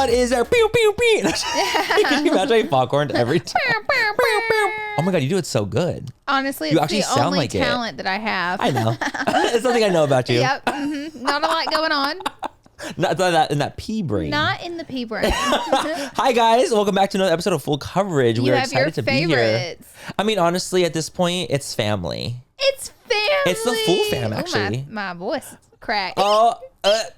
blood is there. Pew, pew, pew. Can you imagine popcorn every time? Oh my God, you do it so good. Honestly, You it's actually the sound only like talent that I have. I know. It's something I know about you. Yep. Not a lot going on. Not that in that pea brain. Not in the pea brain. Hi guys, welcome back to another episode of Full Coverage. You We're have excited to your favorites. be here. I mean, honestly, at this point, it's family. It's family. It's the full fam, actually. Ooh, my voice cracked. Oh,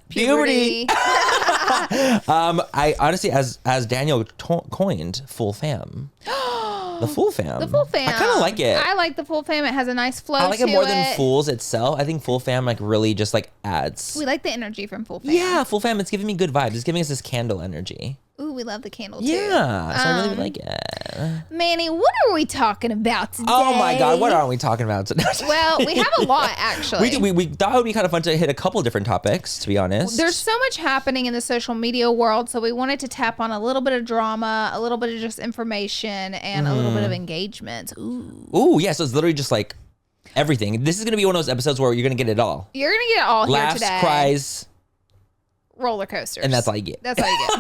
puberty. I honestly, as Daniel coined, full fam. The full fam. The full fam. I kind of like it. I like the full fam. It has a nice flow. I like it more than Fools itself. I think full fam like really just like adds. We like the energy from full fam. Yeah, full fam. It's giving me good vibes. It's giving us this candle energy. Ooh, we love the candle too. Yeah, so I really like it. Manny, what are we talking about today? Oh my God, what are we talking about today? Well, we have a lot actually. We thought it would be kind of fun to hit a couple different topics, to be honest. There's so much happening in the social media world, so we wanted to tap on a little bit of drama, a little bit of just information, and a little bit of engagement. Ooh, yeah, so it's literally just like everything. This is going to be one of those episodes where you're going to get it all. You're going to get it all Laughs, here today. cries. Roller coasters. And that's all you get. That's all you get.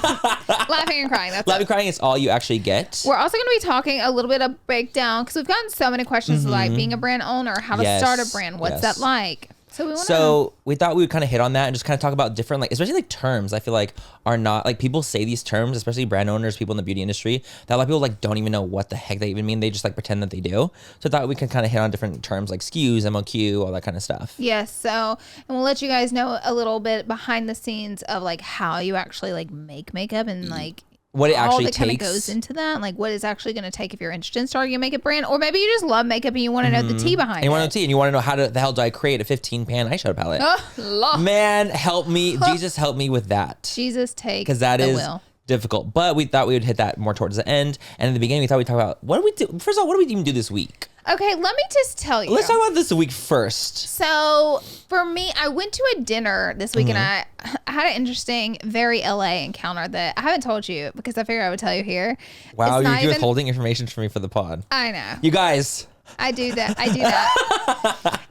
Laughing and crying. That's Laughing and it. crying is all you actually get. We're also going to be talking a little bit of breakdown because we've gotten so many questions like being a brand owner, how to start a brand, what's that like? So we thought we would kind of hit on that and just kind of talk about different, like, especially like terms I feel like are not, like people say these terms, especially brand owners, people in the beauty industry, that a lot of people like don't even know what the heck they even mean. They just like pretend that they do. So I thought we could kind of hit on different terms like SKUs, MOQ, all that kind of stuff. Yes. So, and we'll let you guys know a little bit behind the scenes of like how you actually like make makeup and like what it actually all that takes. kind of goes into that, like what it's actually going to take if you're interested in starting a makeup brand, or maybe you just love makeup and you want to know the tea behind it. You want to know tea, and you want to know how the hell do I create a 15-pan eyeshadow palette? Oh, Lord. Man, help me. Jesus, help me with that. Jesus, take because that is will. difficult. But we thought we would hit that more towards the end. And in the beginning, we thought we'd talk about what do we do? First of all, what do we even do this week? Okay, let me just tell you. Let's talk about this week first. So for me, I went to a dinner this week and I had an interesting, very LA encounter that I haven't told you because I figured I would tell you here. Wow, you're withholding information from me for the pod. I know. You guys. I do that.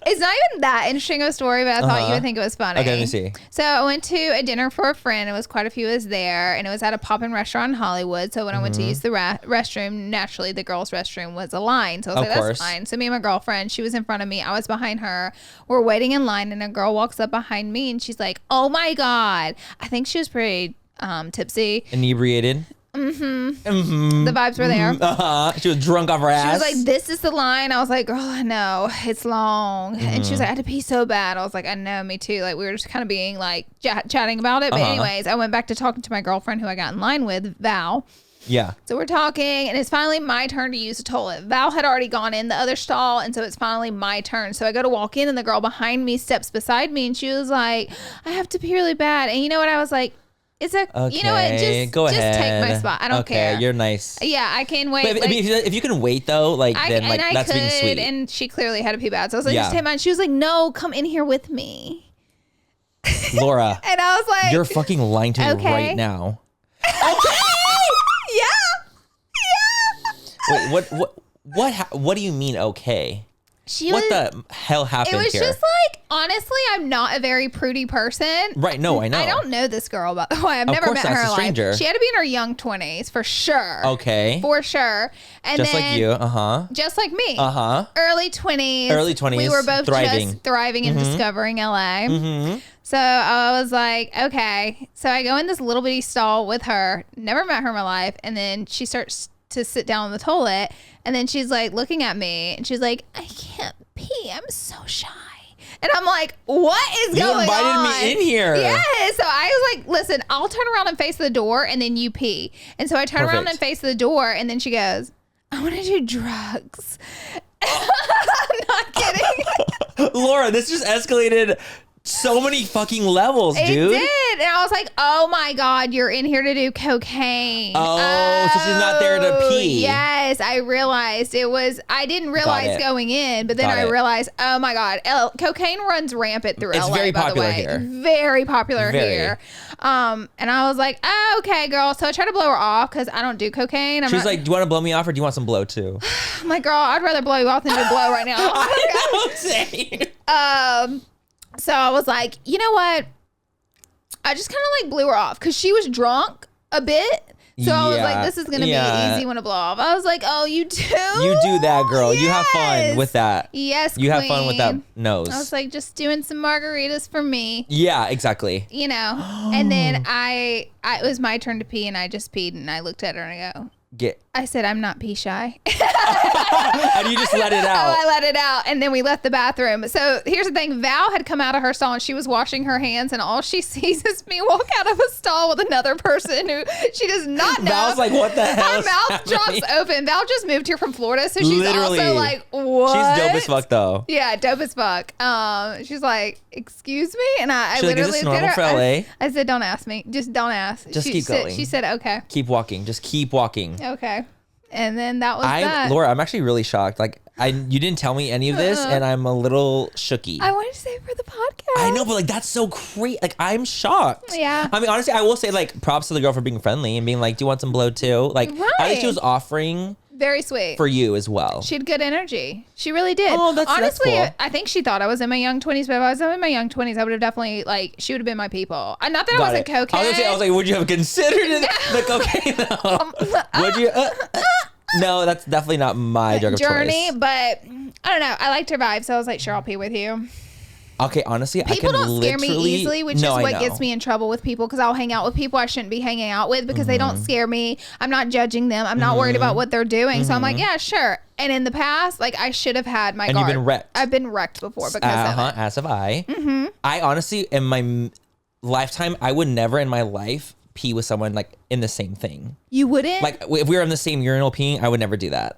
It's not even that interesting of a story, but I thought you would think it was funny. Okay, let me see. So I went to a dinner for a friend. It was quite a few of us there, and it was at a poppin' restaurant in Hollywood. So when I went to use the restroom, naturally the girls' restroom was a line. So I was like, that's fine. So me and my girlfriend, she was in front of me. I was behind her. We're waiting in line, and a girl walks up behind me, and she's like, oh my God. I think she was pretty tipsy. Inebriated. The vibes were there. She was drunk off her ass. She was like, this is the line. I was like, girl, I know. It's long. And she was like, I had to pee so bad. I was like, I know, me too. Like, we were just kind of being like chatting about it. But anyways, I went back to talking to my girlfriend who I got in line with, Val. Yeah. So we're talking, and it's finally my turn to use the toilet. Val had already gone in the other stall, and so it's finally my turn. So I go to walk in, and the girl behind me steps beside me, and she was like, I have to pee really bad. And you know what? I was like, it's a, you know what? Just take my spot. I don't care. You're nice. Yeah, I can wait. But, like, I mean, if you can wait though, like then like that's being sweet. And she clearly had to pee bad, so I was like, just take mine. She was like, no, come in here with me, Laura. And I was like, you're fucking lying to me right now. Okay. Yeah. Wait, what do you mean? Okay. What the hell happened here? It was just like, honestly, I'm not a very prudy person. Right, no, I know. I don't know this girl, by the way. I've never met her in life. She had to be in her young 20s, for sure. Okay. For sure. And just then, like you, Just like me. Early 20s. We were both just thriving and discovering LA. So I was like, okay. So I go in this little bitty stall with her. Never met her in my life. And then she starts to sit down on the toilet, and then she's like looking at me, and she's like, I can't pee, I'm so shy. And I'm like, what is going on? You invited me in here. Yeah. So I was like, listen, I'll turn around and face the door, and then you pee. And so I turn around and face the door, and then she goes, I want to do drugs. I'm not kidding. Laura, this just escalated so many fucking levels, dude. It did. And I was like, oh my God, you're in here to do cocaine. Oh, so she's not there to pee. Yes, I realized it was, I didn't realize going in, but then I realized, oh my God, cocaine runs rampant through LA, very by the popular way. here. Very popular here. And I was like, oh, okay, girl. So I tried to blow her off because I don't do cocaine. She was like, do you want to blow me off or do you want some blow too? I'm like, girl, I'd rather blow you off than do blow right now. I know what I'm saying. So I was like, you know what? I just kind of like blew her off because she was drunk a bit. So I was like, this is going to be an easy one to blow off. I was like, oh, you do? You do that, girl. Yes. You have fun with that. Yes, You have fun with that nose. I was like, just doing some margaritas for me. Yeah, exactly. You know? And then it was my turn to pee, and I just peed, and I looked at her, and I go, I said, I'm not pee shy. And you just let it out. Oh, I let it out. And then we left the bathroom. So here's the thing. Val had come out of her stall and she was washing her hands, and all she sees is me walk out of a stall with another person who she does not know. Val's like, what the hell? Her mouth drops open. Val just moved here from Florida, so she's also like, what? She's dope as fuck, though. Yeah, dope as fuck. She's like, excuse me? And I literally looked at her. I said, don't ask me. Just don't ask. Just keep going. She said, okay. Keep walking. Just keep walking. Okay. And then that was that. Laura, I'm actually really shocked. Like, you didn't tell me any of this, and I'm a little shooky. I wanted to say it for the podcast. I know, but like, that's so crazy. Like, I'm shocked. Yeah. I mean, honestly, I will say, like, props to the girl for being friendly and being like, do you want some blow too? Like, I think she was offering. Very sweet. For you as well. She had good energy. She really did. Oh, honestly, that's cool. I think she thought I was in my young 20s, but if I was in my young 20s, I would have definitely, like, she would have been my people. Not that I wasn't cocaine. I was like, would you have considered the cocaine though? Would you? No, that's definitely not my drug of choice. But I don't know. I liked her vibe, so I was like, sure, I'll pee with you. Okay, honestly, people don't scare me easily, which is what gets me in trouble with people, because I'll hang out with people I shouldn't be hanging out with because they don't scare me. I'm not judging them. I'm not worried about what they're doing. So I'm like, yeah, sure. And in the past, like, I should have had my guard. And you've been wrecked. I've been wrecked before because of it. As have I. I honestly, in my lifetime, I would never in my life pee with someone like in the same thing. You wouldn't? Like, if we were in the same urinal peeing, I would never do that.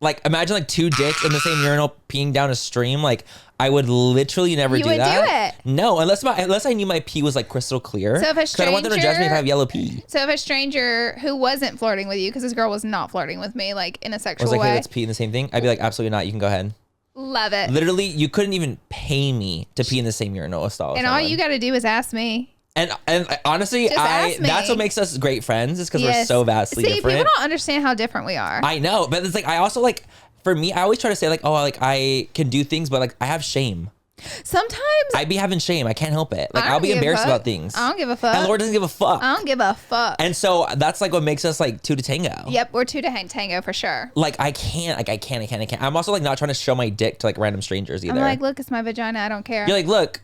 Like, imagine like two dicks in the same urinal peeing down a stream. Like, I would literally never do that. You would do it? No, unless I knew my pee was like crystal clear. So if a stranger, I don't want them to judge me if I have yellow pee. So if a stranger who wasn't flirting with you, because this girl was not flirting with me, like in a sexual way. Hey, let's pee in the same thing. I'd be like, absolutely not. You can go ahead. Love it. Literally, you couldn't even pay me to pee in the same urinal stall. And all you got to do is ask me. And honestly, that's what makes us great friends, is because we're so vastly different. People don't understand how different we are. I know, but it's like, I also like, for me, I always try to say like, oh, like I can do things, but like I have shame. Sometimes I be having shame. I can't help it. Like, I'll be embarrassed about things. I don't give a fuck. And Laura doesn't give a fuck. I don't give a fuck. And so that's like what makes us like two to tango. Yep, we're two to tango for sure. Like, I can't. I'm also like not trying to show my dick to like random strangers either. I'm like, look, it's my vagina. I don't care. You're like, look.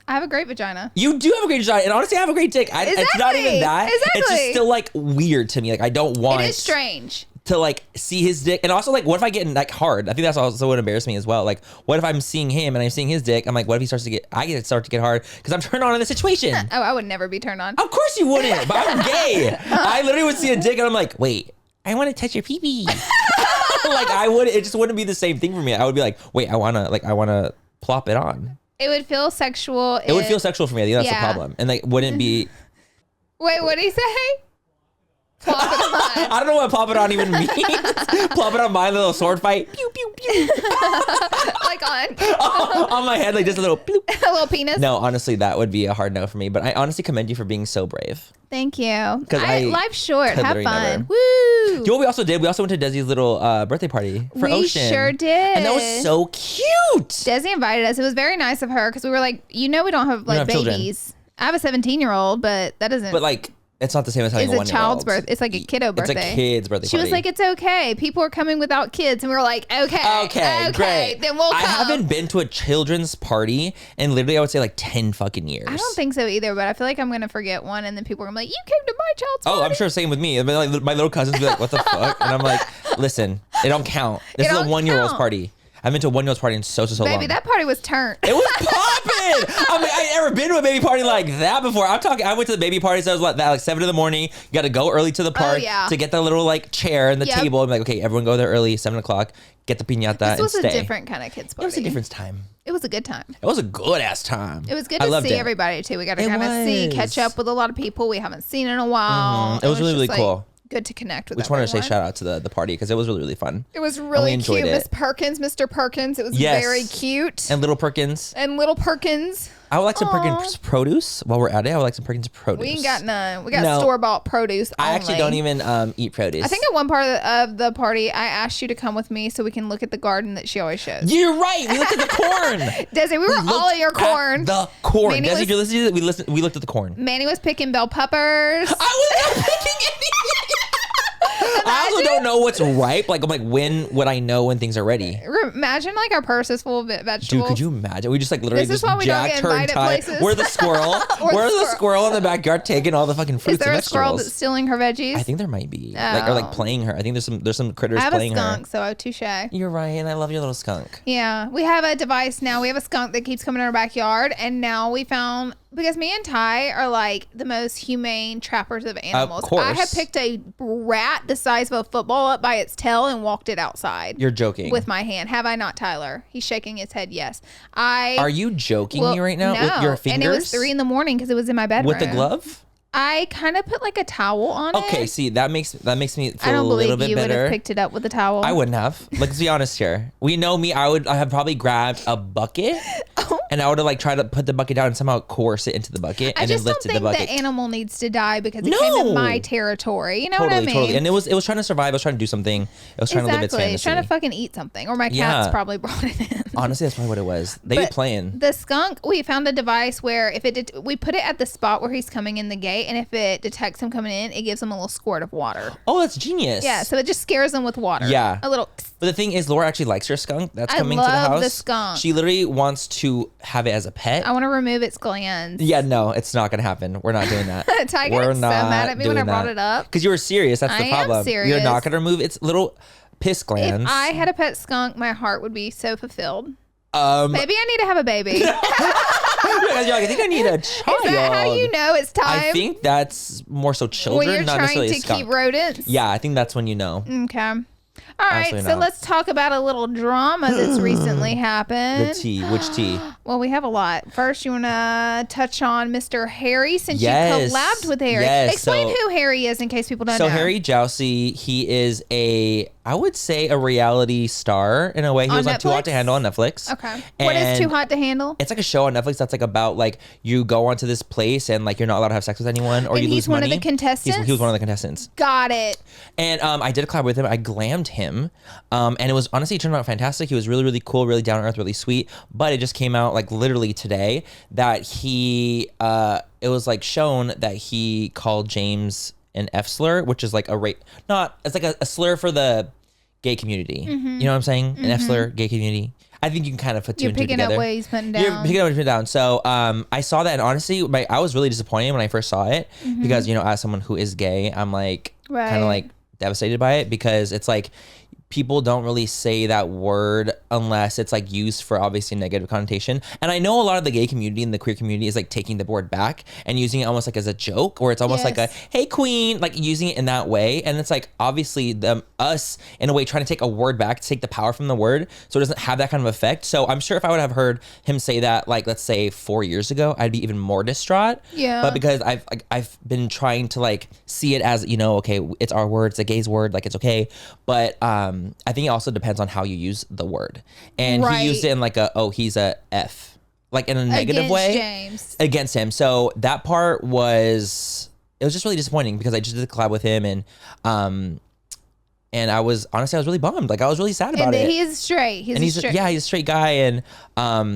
I have a great vagina. You do have a great vagina. And honestly, I have a great dick. It's not even that. Exactly. It's just still like weird to me. Like, I don't want. It is strange. To like see his dick. And also like, what if I get like hard? I think that's also what embarrassed me as well. Like, what if I'm seeing him and I'm seeing his dick? I'm like, what if he starts to get, I start to get hard because I'm turned on in the situation. Oh, I would never be turned on. Of course you wouldn't, but I'm gay. I literally would see a dick and I'm like, wait, I want to touch your pee-pee. Like, it just wouldn't be the same thing for me. I would be like, wait, I want to plop it on. It would feel sexual. It would feel sexual for me. I think that's the problem. And like, wouldn't be. Wait, what did he say? Plop it on. I don't know what plop it on even means. Plop it on my little sword fight. Pew, pew, pew. Like on my head, like just a little bloop. A little penis. No, honestly, that would be a hard no for me. But I honestly commend you for being so brave. Thank you. Because life's short. Have fun. Woo. Do you know what we also did? We also went to Desi's little birthday party for Ocean. We sure did. And that was so cute. Desi invited us. It was very nice of her because we were like, we don't have like babies. Children. I have a 17-year-old, but that doesn't. But like, it's not the same as having a 1-year-old. It's a child's birth. It's like a kiddo birthday. It's a kid's birthday party. She was like, it's okay. People are coming without kids. And we were like, okay, great. Then we'll come. I haven't been to a children's party in literally, I would say like 10 fucking years. I don't think so either, but I feel like I'm going to forget one. And then people are going to be like, you came to my child's party. Oh, I'm sure same with me. Like, my little cousins be like, what the fuck? And I'm like, listen, it don't count. This is a 1-year-old's party. I've been to a 1-year-old's party in so long. Baby, that party was turned. It was popping. I mean, I ain't never been to a baby party like that before. I went to the baby party, so I was like 7 in the morning. You got to go early to the park to get the little like chair and the table. I'm like, okay, everyone go there early, 7 o'clock, get the piñata and stay. This was a different kind of kids party. It was a different time. It was a good time. It was a good ass time. It was good to see everybody too. We got to kind of catch up with a lot of people we haven't seen in a while. It was really, really cool. Good to connect with. We just wanted to say shout out to the party because it was really, really fun. It was really cute. Miss Perkins, Mr. Perkins. It was very cute. And little Perkins. I would like some Perkins produce while we're at it. I would like some Perkins produce. We ain't got none. We got store-bought produce only. I actually don't even eat produce. I think at one part of the party, I asked you to come with me so we can look at the garden that she always shows. You're right. We looked at the corn. Desi, we were all at your corn. The corn. Desi, if you're listening to this, we looked at the corn. Manny was picking bell peppers. I was not picking I also don't know what's ripe. Like, I'm like, when would I know when things are ready? Imagine like our purse is full of vegetables. Dude, could you imagine? We just like literally this just jacked her entire. We're the squirrel. We're the squirrel in the backyard taking all the fucking fruits and vegetables. Is there a squirrel that's stealing her veggies? I think there might be. Like, or like playing her. I think there's some critters playing her. I have a skunk, so touche. You're right, and I love your little skunk. Yeah, we have a device now. We have a skunk that keeps coming in our backyard, and now we found, because me and Ty are like the most humane trappers of animals. Of course. I have picked a rat the size of a football up by its tail and walked it outside. You're joking. With my hand. Have I not, Tyler? He's shaking his head yes. Are you joking me right now? No. With your fingers? And it was 3 a.m. because it was in my bedroom. With the glove? I kind of put like a towel on it. Okay, see, that makes me feel I don't a little believe bit you better. would have picked it up with a towel. I wouldn't have. Let's be honest here. We know me. I have probably grabbed a bucket and I would have like tried to put the bucket down and somehow coerce it into the bucket and then lifted the bucket. I just don't think the animal needs to die because it came in my territory. You know what I mean? Totally. And it was trying to survive. It was trying to do something. It was trying to live its fantasy. It's trying to fucking eat something. Or my cats probably brought it in. Honestly, that's probably what it was. They be playing. The skunk, we found a device where if we put it at the spot where he's coming in the gate, and if it detects him coming in, it gives him a little squirt of water. Oh, that's genius. Yeah, so it just scares him with water. Yeah. A little. But the thing is, Laura actually likes her skunk that's coming to the house. I love the skunk. She literally wants to have it as a pet. I want to remove its glands. Yeah, no, it's not going to happen. We're not doing that. Ty got so mad at me when I brought it up. Because you were serious. That's the problem. I am serious. You're not going to remove its little piss glands. If I had a pet skunk, my heart would be so fulfilled. Maybe I need to have a baby. I think I need a child. Is that how you know it's time? I think that's more so children, when you're not necessarily trying to keep rodents. Yeah, I think that's when you know. Okay. All right, so let's talk about a little drama that's recently happened. The tea. Which tea? Well, we have a lot. First, you want to touch on Mr. Harry, since you collabed with Harry. Yes. Explain who Harry is in case people don't know. So Harry Jowsey, he is I would say a reality star in a way. He was on Too Hot to Handle on Netflix. Okay. What is Too Hot to Handle? It's like a show on Netflix that's like about like you go onto this place and like you're not allowed to have sex with anyone or you lose money. He's one of the contestants? He was one of the contestants. Got it. And I did a collab with him. I glammed him. And it was honestly, it turned out fantastic. He was really, really cool, really down to earth, really sweet. But it just came out like literally today that it was like shown that he called James an F slur, which is like it's like a slur for the gay community. You know what I'm saying? An F slur, gay community. I think you can kind of put two and two together. You're picking up what he's putting down. You're picking up what he's putting down. So I saw that, and honestly, I was really disappointed when I first saw it because, you know, as someone who is gay, I'm like kind of like devastated by it because it's like people don't really say that word unless it's like used for obviously negative connotation. And I know a lot of the gay community and the queer community is like taking the word back and using it almost like as a joke, or it's almost like a, hey queen, like using it in that way. And it's like obviously us in a way trying to take a word back to take the power from the word so it doesn't have that kind of effect. So I'm sure if I would have heard him say that like, let's say 4 years ago, I'd be even more distraught. Yeah. But because I've been trying to like see it as, you know, okay, it's our word, it's a gay's word, like it's okay. But I think it also depends on how you use the word. And he used it in like he's a F, like in a negative way James. Against him. So that part it was just really disappointing because I just did a collab with him and I was really bummed. Like I was really sad about it. He is straight. He's a straight guy. And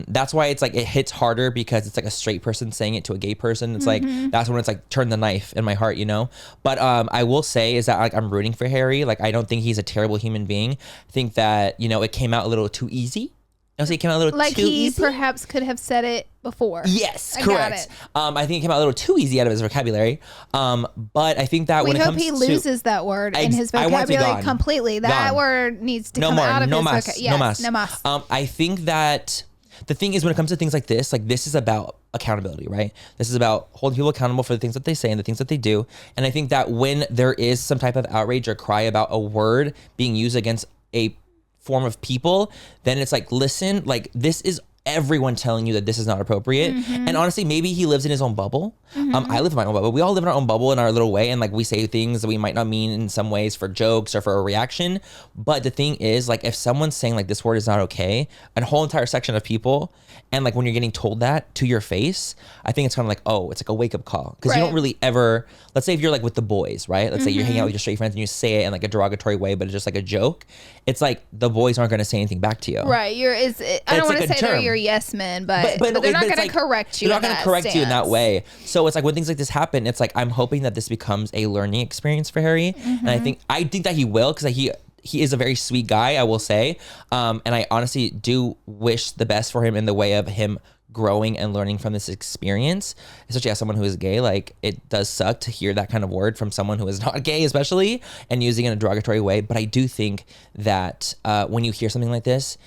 that's why it's like, it hits harder because it's like a straight person saying it to a gay person. It's like, that's when it's like turn the knife in my heart, you know? But I will say is that like, I'm rooting for Harry. Like, I don't think he's a terrible human being. I think that, you know, it came out a little too easy. I say it came out a little too easy. Like he perhaps could have said it before. Yes, correct. I think it came out a little too easy out of his vocabulary. But I think that when it comes to... We hope he loses that word in his vocabulary completely. That word needs to come out of his vocabulary. No mas. I think that the thing is when it comes to things like this is about accountability, right? This is about holding people accountable for the things that they say and the things that they do. And I think that when there is some type of outrage or cry about a word being used against a form of people, then it's like, listen, like this is everyone telling you that this is not appropriate. And honestly, maybe he lives in his own bubble. I live in my own bubble. We all live in our own bubble in our little way. And like we say things that we might not mean in some ways for jokes or for a reaction. But the thing is like, if someone's saying like this word is not okay, a whole entire section of people, and like when you're getting told that to your face, I think it's kind of like, oh, it's like a wake up call. Because you don't really ever, let's say if you're like with the boys, right? Let's say you're hanging out with your straight friends and you say it in like a derogatory way, but it's just like a joke. It's like the boys aren't going to say anything back to you. Right. I don't want to say they're your are yes men, but they're not going to correct you. They're not going to correct you in that way. So it's like when things like this happen, it's like I'm hoping that this becomes a learning experience for Harry, and I think that he will, because he is a very sweet guy, I will say, and I honestly do wish the best for him in the way of him growing and learning from this experience, especially as someone who is gay. Like, it does suck to hear that kind of word from someone who is not gay, especially, and using it in a derogatory way. But I do think that when you hear something like this,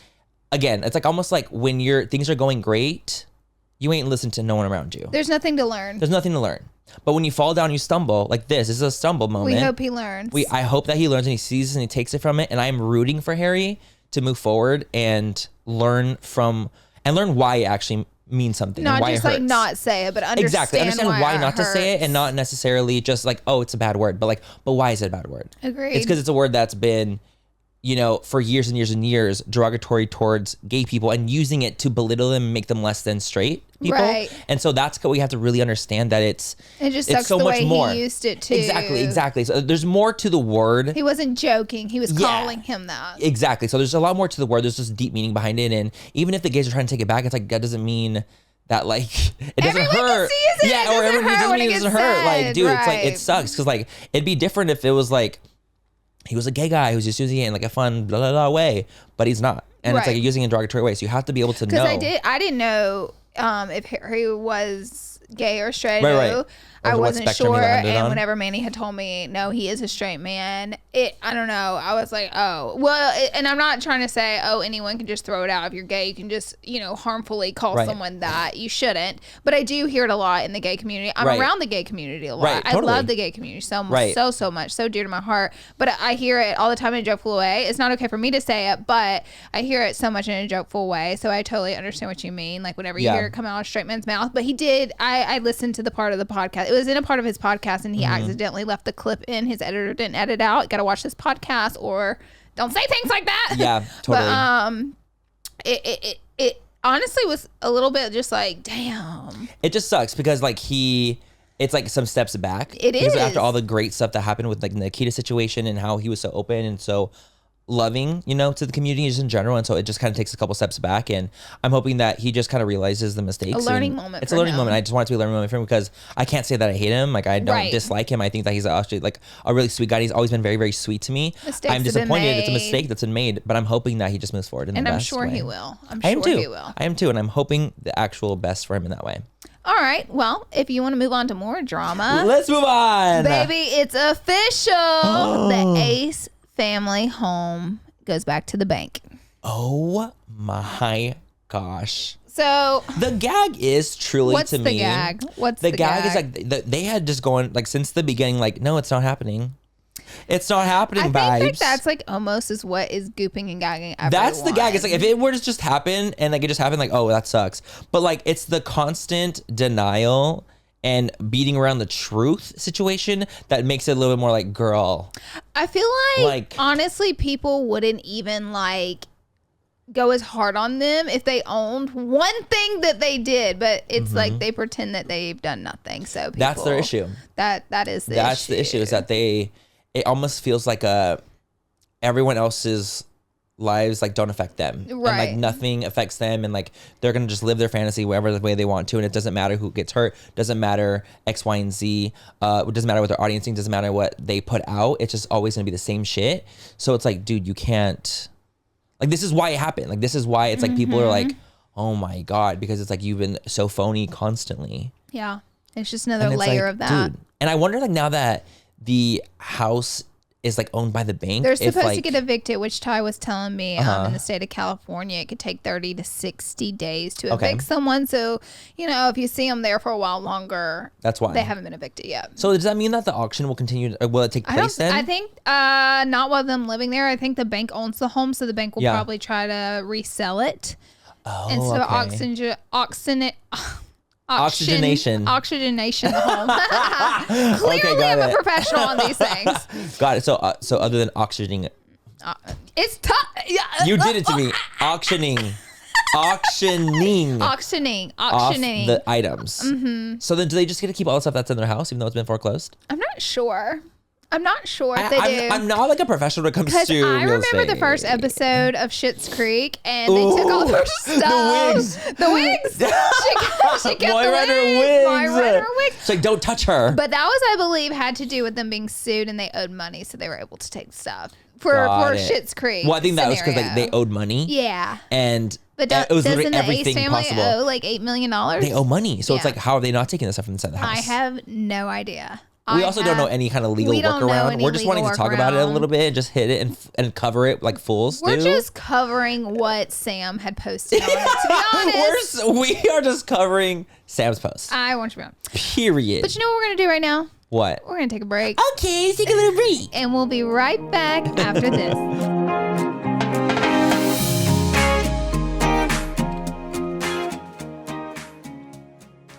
again, it's like almost like when things are going great, you ain't listen to no one around you. There's nothing to learn. But when you fall down, you stumble. Like this is a stumble moment. We hope he learns. I hope that he learns and he sees and he takes it from it. And I'm rooting for Harry to move forward and learn why it actually means something. Not why just like not say it, but understand why not to say it, and not necessarily just like, oh, it's a bad word, but why is it a bad word? Agreed. It's because it's a word that's been, for years and years and years, derogatory towards gay people and using it to belittle them and make them less than straight people. Right. And so that's what we have to really understand, that it just sucks so the much way more. He used it too. Exactly. So there's more to the word. He wasn't joking. He was calling him that. Exactly. So there's a lot more to the word. There's just deep meaning behind it. And even if the gays are trying to take it back, it's like, that doesn't mean that like it doesn't hurt. Or everyone doesn't mean it doesn't hurt. Like, dude, it's like, it sucks, because like it'd be different if it was like he was a gay guy who's just using it in like a fun blah blah blah way, but he's not, and it's like using it in a derogatory way. So you have to be able to know. Because I didn't know if Harry was gay or straight. Right. I wasn't sure, and whenever Manny had told me, no, he is a straight man, I don't know, I was like, oh, well, and I'm not trying to say, oh, anyone can just throw it out. If you're gay, you can just, harmfully call someone that. You shouldn't. But I do hear it a lot in the gay community. I'm around the gay community a lot. Totally. I love the gay community so much, so much, so dear to my heart. But I hear it all the time in a jokeful way. It's not okay for me to say it, but I hear it so much in a jokeful way. So I totally understand what you mean. Like, whenever you hear it come out of a straight man's mouth. But he did, I listened to the part of the podcast. It was in a part of his podcast, and he accidentally left the clip in. His editor didn't edit out. Got to watch this podcast, or don't say things like that. Yeah, totally. But it honestly was a little bit just like, damn. It just sucks because like it's like some steps back. It is. Because after all the great stuff that happened with like the Nikita situation and how he was so open and so loving, to the community just in general, and so it just kind of takes a couple steps back, and I'm hoping that he just kind of realizes the mistakes. A learning moment. It's a learning moment. I just want it to be a learning moment for him, because I can't say that I hate him. Like, I don't dislike him. I think that he's actually like a really sweet guy. He's always been very, very sweet to me. I'm disappointed it's a mistake that's been made, but I'm hoping that he just moves forward in the best way. And I'm sure he will. I am too, and I'm hoping the actual best for him in that way. All right. Well, if you want to move on to more drama, let's move on. Baby, it's official. The Ace family home goes back to the bank. Oh my gosh. So the gag is truly, to me. What's the gag? Is like they had just going like since the beginning, like, no, it's not happening. It's not happening, vibes. I think that's like almost is what is gooping and gagging everyone. That's the gag. It's like if it were to just happen and like it just happened, like, oh, that sucks. But like it's the constant denial and beating around the truth situation that makes it a little bit more like, girl. I feel like honestly, people wouldn't even like go as hard on them if they owned one thing that they did, but it's like they pretend that they've done nothing. So people, that's their issue. That's the issue is that it almost feels like everyone else's lives like don't affect them, right? And like nothing affects them, and like they're gonna just live their fantasy whatever the way they want to, and it doesn't matter who gets hurt, doesn't matter X, Y, and Z, it doesn't matter what their audience thinks, doesn't matter what they put out, it's just always gonna be the same shit. So it's like, dude, you can't, like, this is why it happened, like this is why it's like people are like, oh my god, because it's like you've been so phony constantly. Yeah, it's just another layer of that, dude. And I wonder, like, now that the house is like owned by the bank, they're supposed to get evicted, which Ty was telling me in the state of California it could take 30 to 60 days to evict someone. So if you see them there for a while longer, that's why they haven't been evicted yet. So does that mean that the auction will continue, will it take place then? I think not while them living there. I think the bank owns the home, so the bank will probably try to resell it instead of auction it. Oxygenation the home. Clearly I'm a professional on these things. Got it. So other than auctioning it, it's tough. You did it to me. Auctioning off the items. So then do they just get to keep all the stuff that's in their house even though it's been foreclosed? I'm not sure. I'm not sure if they do. I'm not like a professional when it comes to Because I remember estate. the first episode of Schitt's Creek, and they took all their stuff. The wigs. She kept Moira the wigs. Moira her wigs. It's like, don't touch her. But that was, I believe, had to do with them being sued, and they owed money, so they were able to take stuff for Schitt's Creek. Well, I think that was because they owed money. Yeah. And but it was literally doesn't the everything Ace family possible. owe like $8 million? They owe money. So it's like, how are they not taking this stuff inside the house? I have no idea. We also don't know any kind of legal workaround. We're just wanting to talk about it a little bit, just hit it and cover it like fools do. We're just covering what Sam had posted on it, to be honest. We are just covering Sam's post. I want you to be on. Period. But you know what we're going to do right now? What? We're going to take a break. Okay, let's take a little break. And we'll be right back after this.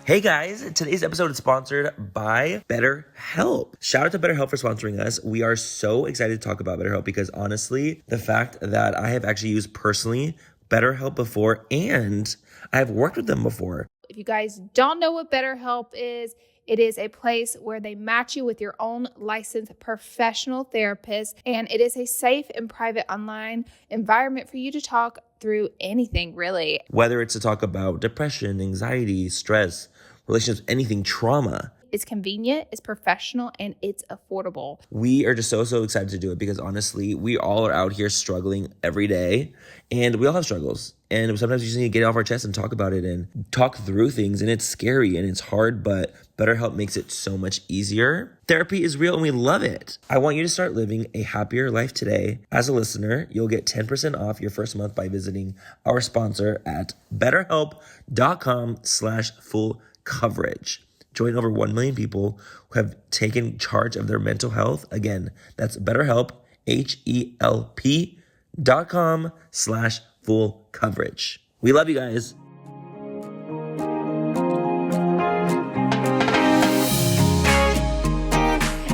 Hey guys, today's episode is sponsored by BetterHelp. Shout out to BetterHelp for sponsoring us. We are so excited to talk about BetterHelp because honestly, the fact that I have actually used personally BetterHelp before and I have worked with them before. If you guys don't know what BetterHelp is, it is a place where they match you with your own licensed professional therapist, and it is a safe and private online environment for you to talk through anything, really. Whether it's to talk about depression, anxiety, stress, relationships, anything, trauma. It's convenient, it's professional, and it's affordable. We are just so excited to do it because honestly, we all are out here struggling every day and we all have struggles. And sometimes we just need to get it off our chest and talk about it and talk through things. And it's scary and it's hard, but BetterHelp makes it so much easier. Therapy is real and we love it. I want you to start living a happier life today. As a listener, you'll get 10% off your first month by visiting our sponsor at betterhelp.com/full coverage. Join over 1 million people who have taken charge of their mental health. Again, that's BetterHelp, HELP.com/full coverage. We love you guys.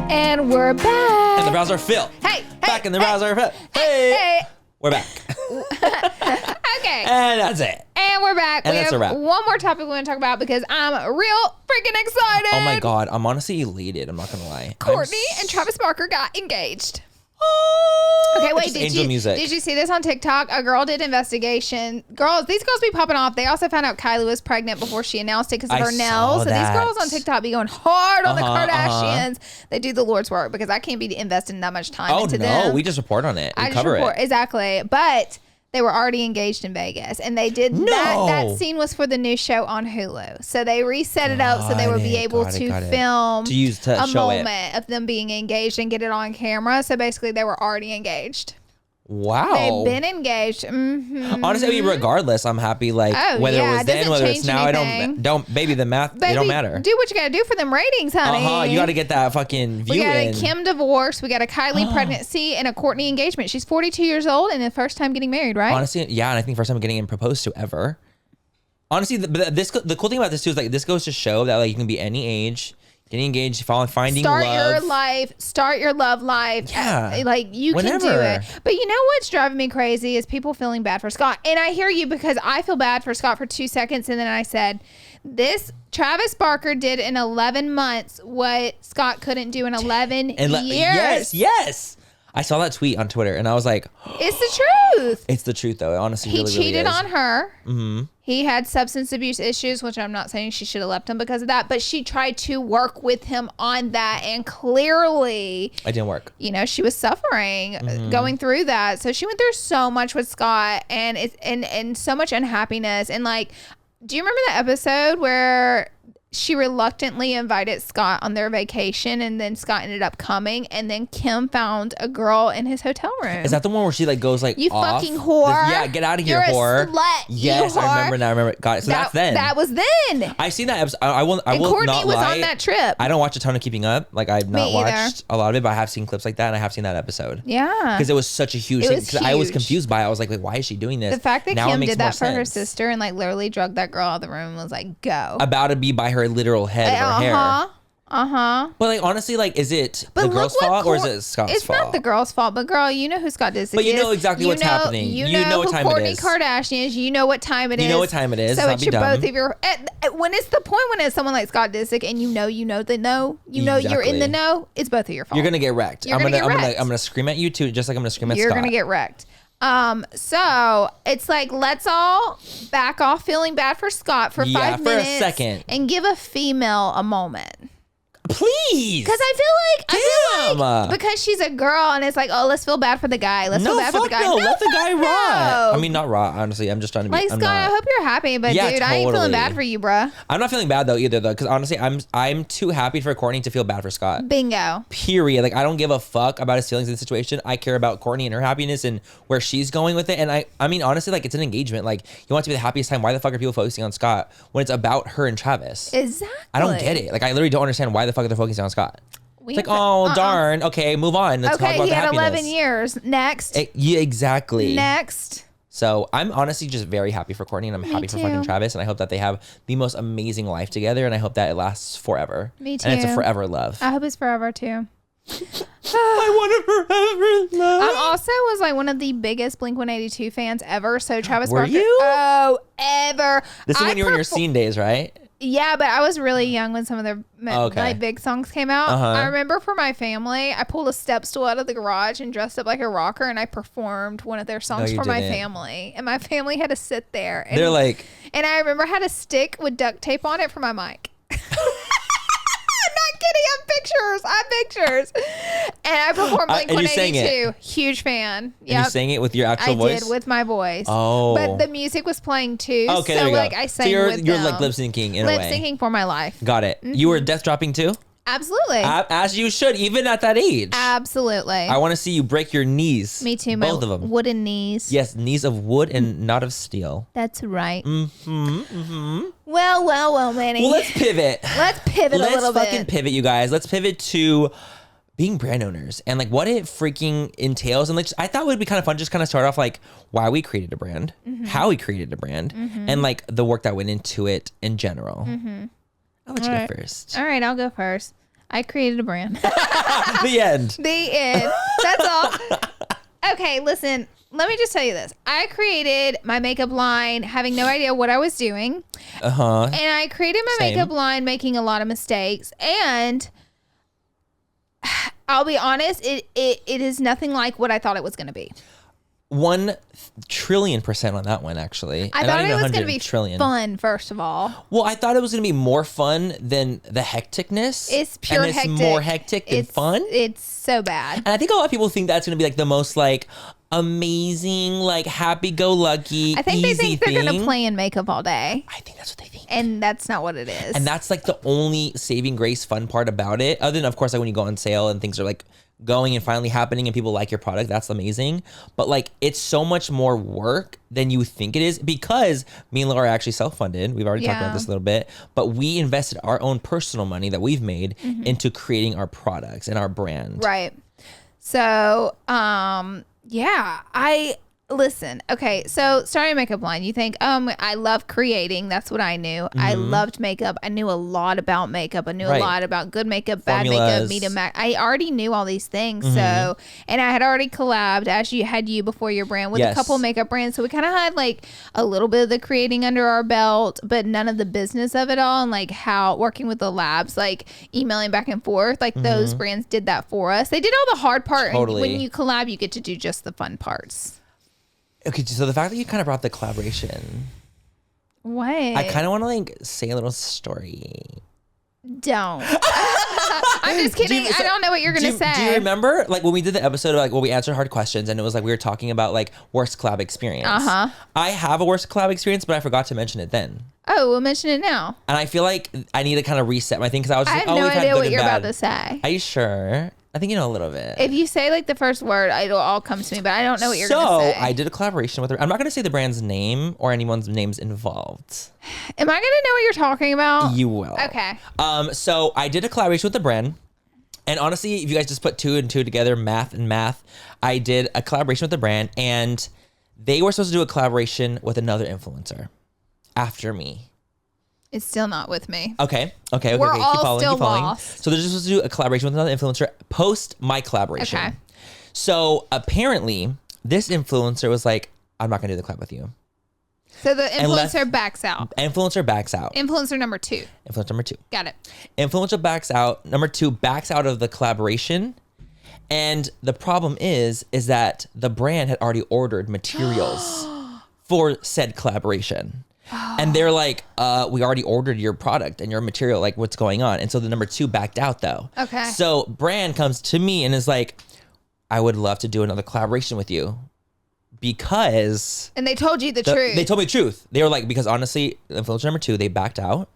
And we're back. And the browser Phil. Hey. Back in the browser Phil. Hey. We're back. Okay. And that's it. And we're back. And we that's have a wrap. one more topic we want to talk about because I'm real freaking excited. Oh my God. I'm honestly elated. I'm not going to lie. Kourtney and Travis Barker got engaged. Oh. Okay, wait. Just angel music. Did you see this on TikTok? A girl did investigation. These girls be popping off. They also found out Kylie was pregnant before she announced it because of her nails. And these girls on TikTok be going hard on the Kardashians. They do the Lord's work because I can't be investing that much time into them. Oh no, we just report on it. We cover it. Exactly. But they were already engaged in Vegas, and they did that scene was for the new show on Hulu. So they reset it up so they would be able to film a moment of them being engaged and get it on camera. So basically, they were already engaged. Wow. They've been engaged. Mm-hmm. Honestly, I mean, regardless, I'm happy. Like whether it was then, whether it's now, anything. I don't. Baby, the math, it don't matter. Do what you gotta do for them ratings, honey. You got to get that fucking view. We got a Kim divorce. We got a Kylie pregnancy and a Kourtney engagement. She's 42 years old and the first time getting married, right? Honestly, yeah, and I think first time getting proposed to ever. Honestly, the cool thing about this too is like this goes to show that like you can be any age. Getting engaged, finding love. Start your love life. Yeah. Like you can do it. But you know what's driving me crazy is people feeling bad for Scott. And I hear you because I feel bad for Scott for 2 seconds. And then I said, Travis Barker did in 11 months what Scott couldn't do in 11 years. Yes. I saw that tweet on Twitter and I was like, it's the truth. It's the truth though. It honestly he really cheated is. on her. Mm-hmm. He had substance abuse issues, which I'm not saying she should have left him because of that, but she tried to work with him on that, and clearly it didn't work. You know, she was suffering going through that. So she went through so much with Scott, and it's and so much unhappiness. And like, do you remember that episode where she reluctantly invited Scott on their vacation, and then Scott ended up coming, and then Kim found a girl in his hotel room? Is that the one where she like goes like, you off? Fucking whore? Yeah, get out of here, You're whore. A slut. Yes, I remember now. I remember. Got it. So that's then. That was then. I've seen that episode. I will Kourtney not was lie. on that trip. I don't watch a ton of Keeping Up. Like I've not watched a lot of it, but I have seen clips like that, and I have seen that episode. Yeah, because it was such a huge thing. Because I was confused by it. I was like, why is she doing this? The fact that Kim did that for her sister and like literally drugged that girl out of the room and was like, go. About to be by her literal head. Her hair. But like honestly, like is it but the girl's fault or is it Scott's fault? It's not the girl's fault, but girl, you know who Scott Disick is. But you know exactly what's happening. You know what time it is. Kourtney Kardashian is. You know what time it is. You know what time it is. So it's both of your. When it's the point when it's someone like Scott Disick and you know you're in the know, it's both of your fault. You're gonna get wrecked. I'm gonna scream at you too, just like I'm gonna scream at Scott. You're gonna get wrecked. So it's like, let's all back off feeling bad for Scott for 5 minutes. For a second. And give a female a moment. Please. Because I feel like because she's a girl and it's like, oh, let's feel bad for the guy. Let's feel bad for the guy. No, let the guy rot. I mean, not rot, honestly. I'm just trying to be like, Scott, I hope you're happy, but dude, I ain't feeling bad for you, bruh. I'm not feeling bad though either though, because honestly, I'm too happy for Kourtney to feel bad for Scott. Bingo. Period. Like, I don't give a fuck about his feelings in the situation. I care about Kourtney and her happiness and where she's going with it. And I mean, honestly, like, it's an engagement. Like, you want it to be the happiest time. Why the fuck are people focusing on Scott when it's about her and Travis? Exactly. I don't get it. Like, I literally don't understand why the fuck they're focusing on Scott. It's like, darn. Okay, move on. Let's talk about the happiness. He had 11 years. Next. Yeah, exactly. Next. So I'm honestly just very happy for Kourtney and I'm happy for fucking Travis. And I hope that they have the most amazing life together. And I hope that it lasts forever. Me too. And it's a forever love. I hope it's forever too. I want a forever love. I also was like one of the biggest Blink-182 fans ever. So Travis Barker. Were you? Oh, ever. This is when you were in your scene days, right? Yeah, but I was really young when some of their like big songs came out. I remember for my family, I pulled a step stool out of the garage and dressed up like a rocker, and I performed one of their songs for my family. And my family had to sit there. And, they're like, and I remember I had a stick with duct tape on it for my mic. Not kidding, I have pictures. And I performed Blink-182. Huge fan. Yep. And you sang it with your actual voice? I did, with my voice. Oh. But the music was playing too. Okay, so there you like go. I sang you're with them. Like lip syncing in a way. Lip syncing for my life. Got it. Mm-hmm. You were death dropping too? Absolutely. As you should, even at that age. Absolutely. I want to see you break your knees. Me too. Both of them. Wooden knees. Yes, knees of wood and not of steel. That's right. Mm-hmm. Mm-hmm. Well, Manny. Well, let's pivot. Let's pivot a little bit. Let's fucking pivot, you guys. Let's pivot to being brand owners and like what it freaking entails. And like, I thought it would be kind of fun just kind of start off like why we created a brand, how we created a brand, and like the work that went into it in general. I'll let you go first. All right, I'll go first. I created a brand. The end. The end. That's all. Okay, listen. Let me just tell you this. I created my makeup line having no idea what I was doing. And I created my makeup line making a lot of mistakes. And I'll be honest, it is nothing like what I thought it was going to be. 1,000,000,000,000% on that one, actually. I thought it was going to be fun, first of all. Well, I thought it was going to be more fun than the hecticness. It's pure hectic. It's more hectic than fun. It's so bad. And I think a lot of people think that's going to be like the most like amazing, like happy-go-lucky, I think they think they're going to play in makeup all day. I think that's what they think. And that's not what it is. And that's like the only saving grace fun part about it. Other than, of course, like when you go on sale and things are like going and finally happening and people like your product, that's amazing. But like, it's so much more work than you think it is because me and Laura are actually self-funded. We've already talked about this a little bit, but we invested our own personal money that we've made into creating our products and our brand. Right. So, yeah, listen, okay, so starting a makeup line, you think, I love creating. That's what I knew. I loved makeup. I knew a lot about makeup. I knew a lot about good makeup, bad makeup, medium makeup. I already knew all these things. So, and I had already collabed, as you had before your brand, with a couple makeup brands. So we kind of had like a little bit of the creating under our belt, but none of the business of it all. And like how working with the labs, like emailing back and forth, like those brands did that for us. They did all the hard part. Totally. And when you collab, you get to do just the fun parts. Okay, so the fact that you kind of brought the collaboration. What? I kind of want to like say a little story. Don't. I'm just kidding. I don't know what you're going to say. Do you remember like when we did the episode of like where we answered hard questions and it was like we were talking about like worst collab experience? I have a worst collab experience, but I forgot to mention it then. Oh, we'll mention it now. And I feel like I need to kind of reset my thing because I was just I have no idea what you're about to say. Are you sure? I think you know a little bit. If you say like the first word, it'll all come to me, but I don't know what you're going to say. So I did a collaboration with her. I'm not going to say the brand's name or anyone's names involved. Am I going to know what you're talking about? You will. Okay. So I did a collaboration with the brand. And honestly, if you guys just put 2 and 2 together, math and math, I did a collaboration with the brand and they were supposed to do a collaboration with another influencer after me. It's still not with me. Okay. We're all still lost. So they're just supposed to do a collaboration with another influencer post my collaboration. Okay. So apparently this influencer was like, I'm not gonna do the collab with you. So the influencer backs out. Influencer backs out. Influencer number 2. Influencer number 2. Got it. Influencer backs out. Number 2 backs out of the collaboration. And the problem is that the brand had already ordered materials for said collaboration. And they're like, we already ordered your product and your material, like what's going on? And so the number 2 backed out though. Okay. So brand comes to me and is like, I would love to do another collaboration with you. Because... And they told you the truth. They told me the truth. They were like, because honestly, influencer number 2, they backed out.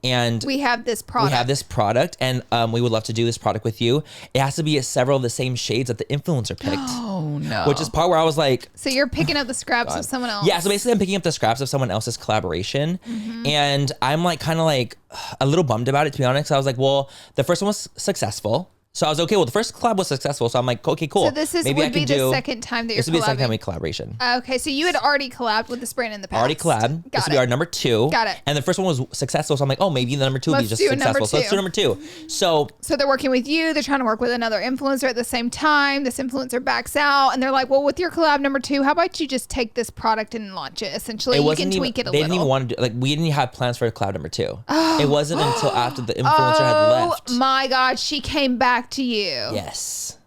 And we have this product. And we would love to do this product with you. It has to be several of the same shades that the influencer picked. Oh no. Which is part where I was like... So you're picking up the scraps of someone else. Yeah, so basically I'm picking up the scraps of someone else's collaboration. And I'm like kind of like a little bummed about it, to be honest. I was like, well, the first one was successful. So I was okay. Well, the first collab was successful. So I'm like, okay, cool. So this would be the second time that you're collabing. This would be the second time we collaboration. Okay, so you had already collabed with this brand in the past. Already collabed. This would be our number 2. Got it. And the first one was successful. So I'm like, oh, maybe the number 2 will be just successful. So let's do number 2. So they're working with you. They're trying to work with another influencer at the same time. This influencer backs out, and they're like, well, with your collab number 2, how about you just take this product and launch it? Essentially, you can tweak it a little. They didn't even want to do, like, we didn't have plans for collab number 2. It wasn't until after the influencer had left. Oh my God, she came back to you. Yes.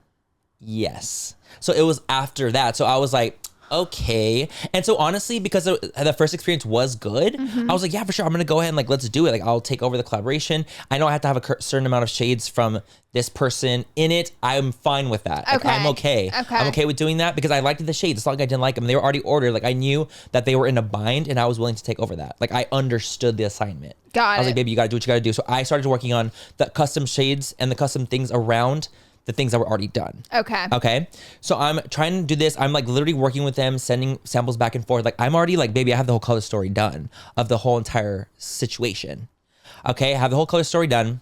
So it was after that. So I was like, okay. And so honestly, because the first experience was good, I was like, yeah, for sure. I'm going to go ahead and like, let's do it. Like, I'll take over the collaboration. I know I have to have a certain amount of shades from this person in it. I'm fine with that. Like, I'm okay. I'm okay with doing that because I liked the shades. It's not like I didn't like them. They were already ordered. Like, I knew that they were in a bind and I was willing to take over that. Like, I understood the assignment. I was like, baby, you got to do what you got to do. So I started working on the custom shades and the custom things around the things that were already done. Okay. So I'm trying to do this. I'm like literally working with them, sending samples back and forth. Like, I'm already like, baby, I have the whole color story done of the whole entire situation. Okay. I have the whole color story done.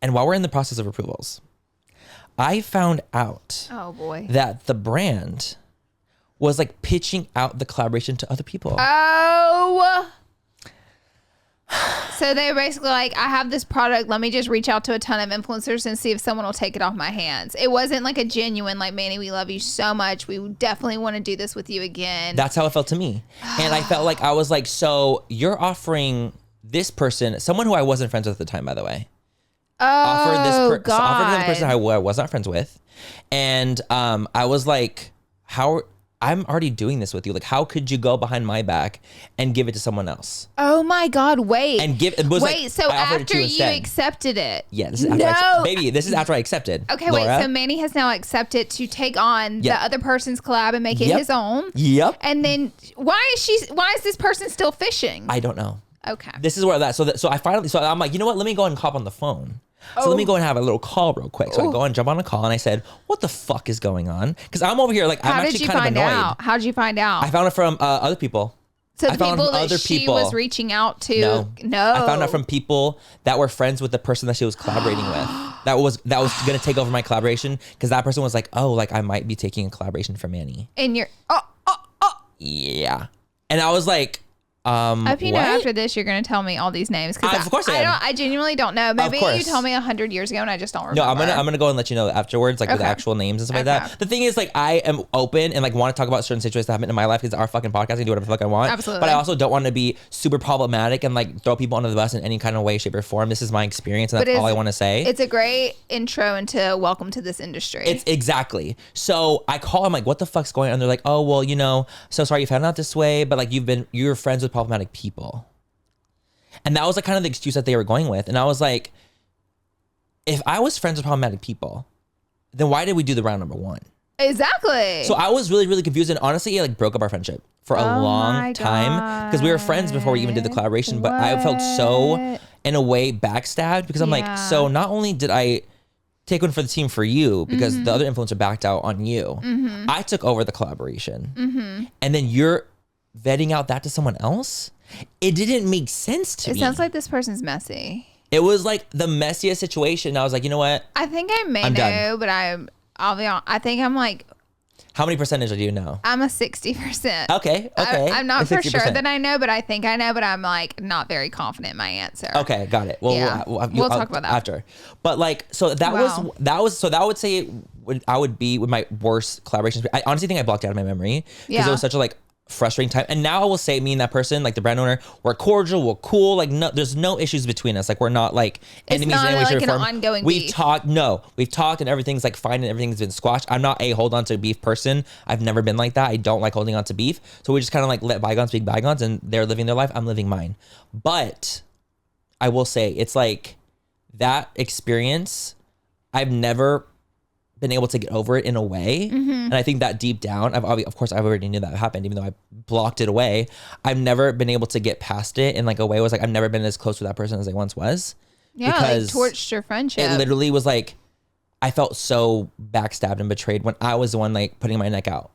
And while we're in the process of approvals, I found out that the brand was like pitching out the collaboration to other people. So they were basically like, I have this product. Let me just reach out to a ton of influencers and see if someone will take it off my hands. It wasn't like a genuine, like, Manny, we love you so much. We definitely want to do this with you again. That's how it felt to me. And I felt like I was like, so you're offering this person, someone who I wasn't friends with at the time, by the way. Offered another person I was not friends with. And I was like, I'm already doing this with you. Like, how could you go behind my back and give it to someone else? Oh my God, wait. And give it was wait, like, so after you accepted it. Yeah, this is after baby, this is after I accepted. Okay, Laura. Wait, so Manny has now accepted to take on the other person's collab and make it his own. Yep. And then why is this person still fishing? I don't know. Okay. This is where that so I'm like, you know what? Let me go and hop on the phone. So let me go and have a little call real quick. So I go and jump on a call and I said, what the fuck is going on? Because I'm over here like, I'm actually kind of annoyed. How did you find out? I found it from other people. So the people that she was reaching out to? No. I found out from people that were friends with the person that she was collaborating with. That was going to take over my collaboration because that person was like, oh, like I might be taking a collaboration for Manny. And you're, Yeah. And I was like, if you know after this, you're going to tell me all these names. Of course I am. I genuinely don't know. Maybe you told me 100 years ago and I just don't remember. No, I'm gonna go and let you know afterwards, like with actual names and stuff like that. The thing is, like, I am open and like want to talk about certain situations that happen in my life because our fucking podcast, I can do whatever the fuck I want. Absolutely. But I also don't want to be super problematic and like throw people under the bus in any kind of way, shape, or form. This is my experience, and that's all I want to say. It's a great intro into welcome to this industry. It's exactly. So I call. I'm like, what the fuck's going on? They're like, oh well, you know, so sorry you found out this way, but like you're friends with problematic people. And that was like kind of the excuse that they were going with. And I was like, if I was friends with problematic people, then why did we do the round number 1? Exactly. So I was really, really confused. And honestly, it like broke up our friendship for a long time because we were friends before we even did the collaboration. But I felt so, in a way, backstabbed because I'm like, so not only did I take one for the team for you because the other influencer backed out on you, I took over the collaboration. And then you're vetting out that to someone else? It didn't make sense to me. It sounds like this person's messy. It was like the messiest situation. I was like, you know what? I think I may know, but I'll be honest. I think I'm like How many percentage do you know? I'm a 60%. Okay. I'm not for sure that I know, but I think I know, but I'm like not very confident in my answer. Okay, got it. Well, yeah. we'll talk about that after. But like, so that would say I would be with my worst collaborations. I honestly think I blocked it out of my memory because it was such a like frustrating time. And now I will say, me and that person, like the brand owner, we're cordial, we're cool. Like, no, there's no issues between us. Like, we're not like enemies in any way, shape, or form. Ongoing we've beef. We've talked and everything's like fine and everything's been squashed. I'm not a hold on to beef person. I've never been like that. I don't like holding on to beef. So we just kind of like let bygones be bygones, and they're living their life. I'm living mine. But I will say, it's like that experience, I've never been able to get over it in a way. And I think that deep down, of course I already knew that happened, even though I blocked it away. I've never been able to get past it in like a way. It was like, I've never been as close with that person as I once was. Yeah, because like torched your friendship. It literally was like, I felt so backstabbed and betrayed when I was the one like putting my neck out.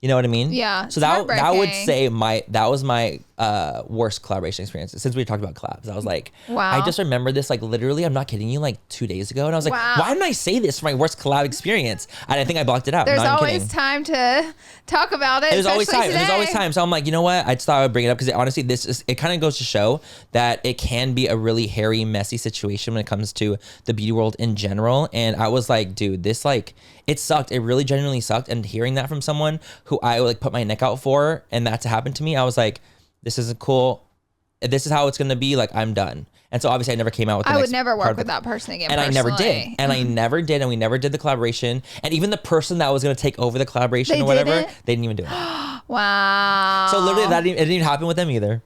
You know what I mean? Yeah. So that would say that was my worst collaboration experience since we talked about collabs. I was like, wow. I just remember this like literally, I'm not kidding you, like 2 days ago, and I was like, why didn't I say this for my worst collab experience? And I think I blocked it out. There's always time to talk about it. There's always time. There's always time. So I'm like, you know what? I just thought I would bring it up because honestly, it kind of goes to show that it can be a really hairy, messy situation when it comes to the beauty world in general. And I was like, dude, this like, it sucked. It really genuinely sucked. And hearing that from someone who I like put my neck out for, and that to happen to me, I was like, this isn't cool. This is how it's going to be. Like, I'm done. And so obviously I never came out with the I would never work with that person again. And personally. I never did. And I never did. And we never did the collaboration. And even the person that was going to take over the collaboration or whatever, they didn't even do it. Wow. So literally it didn't even happen with them either.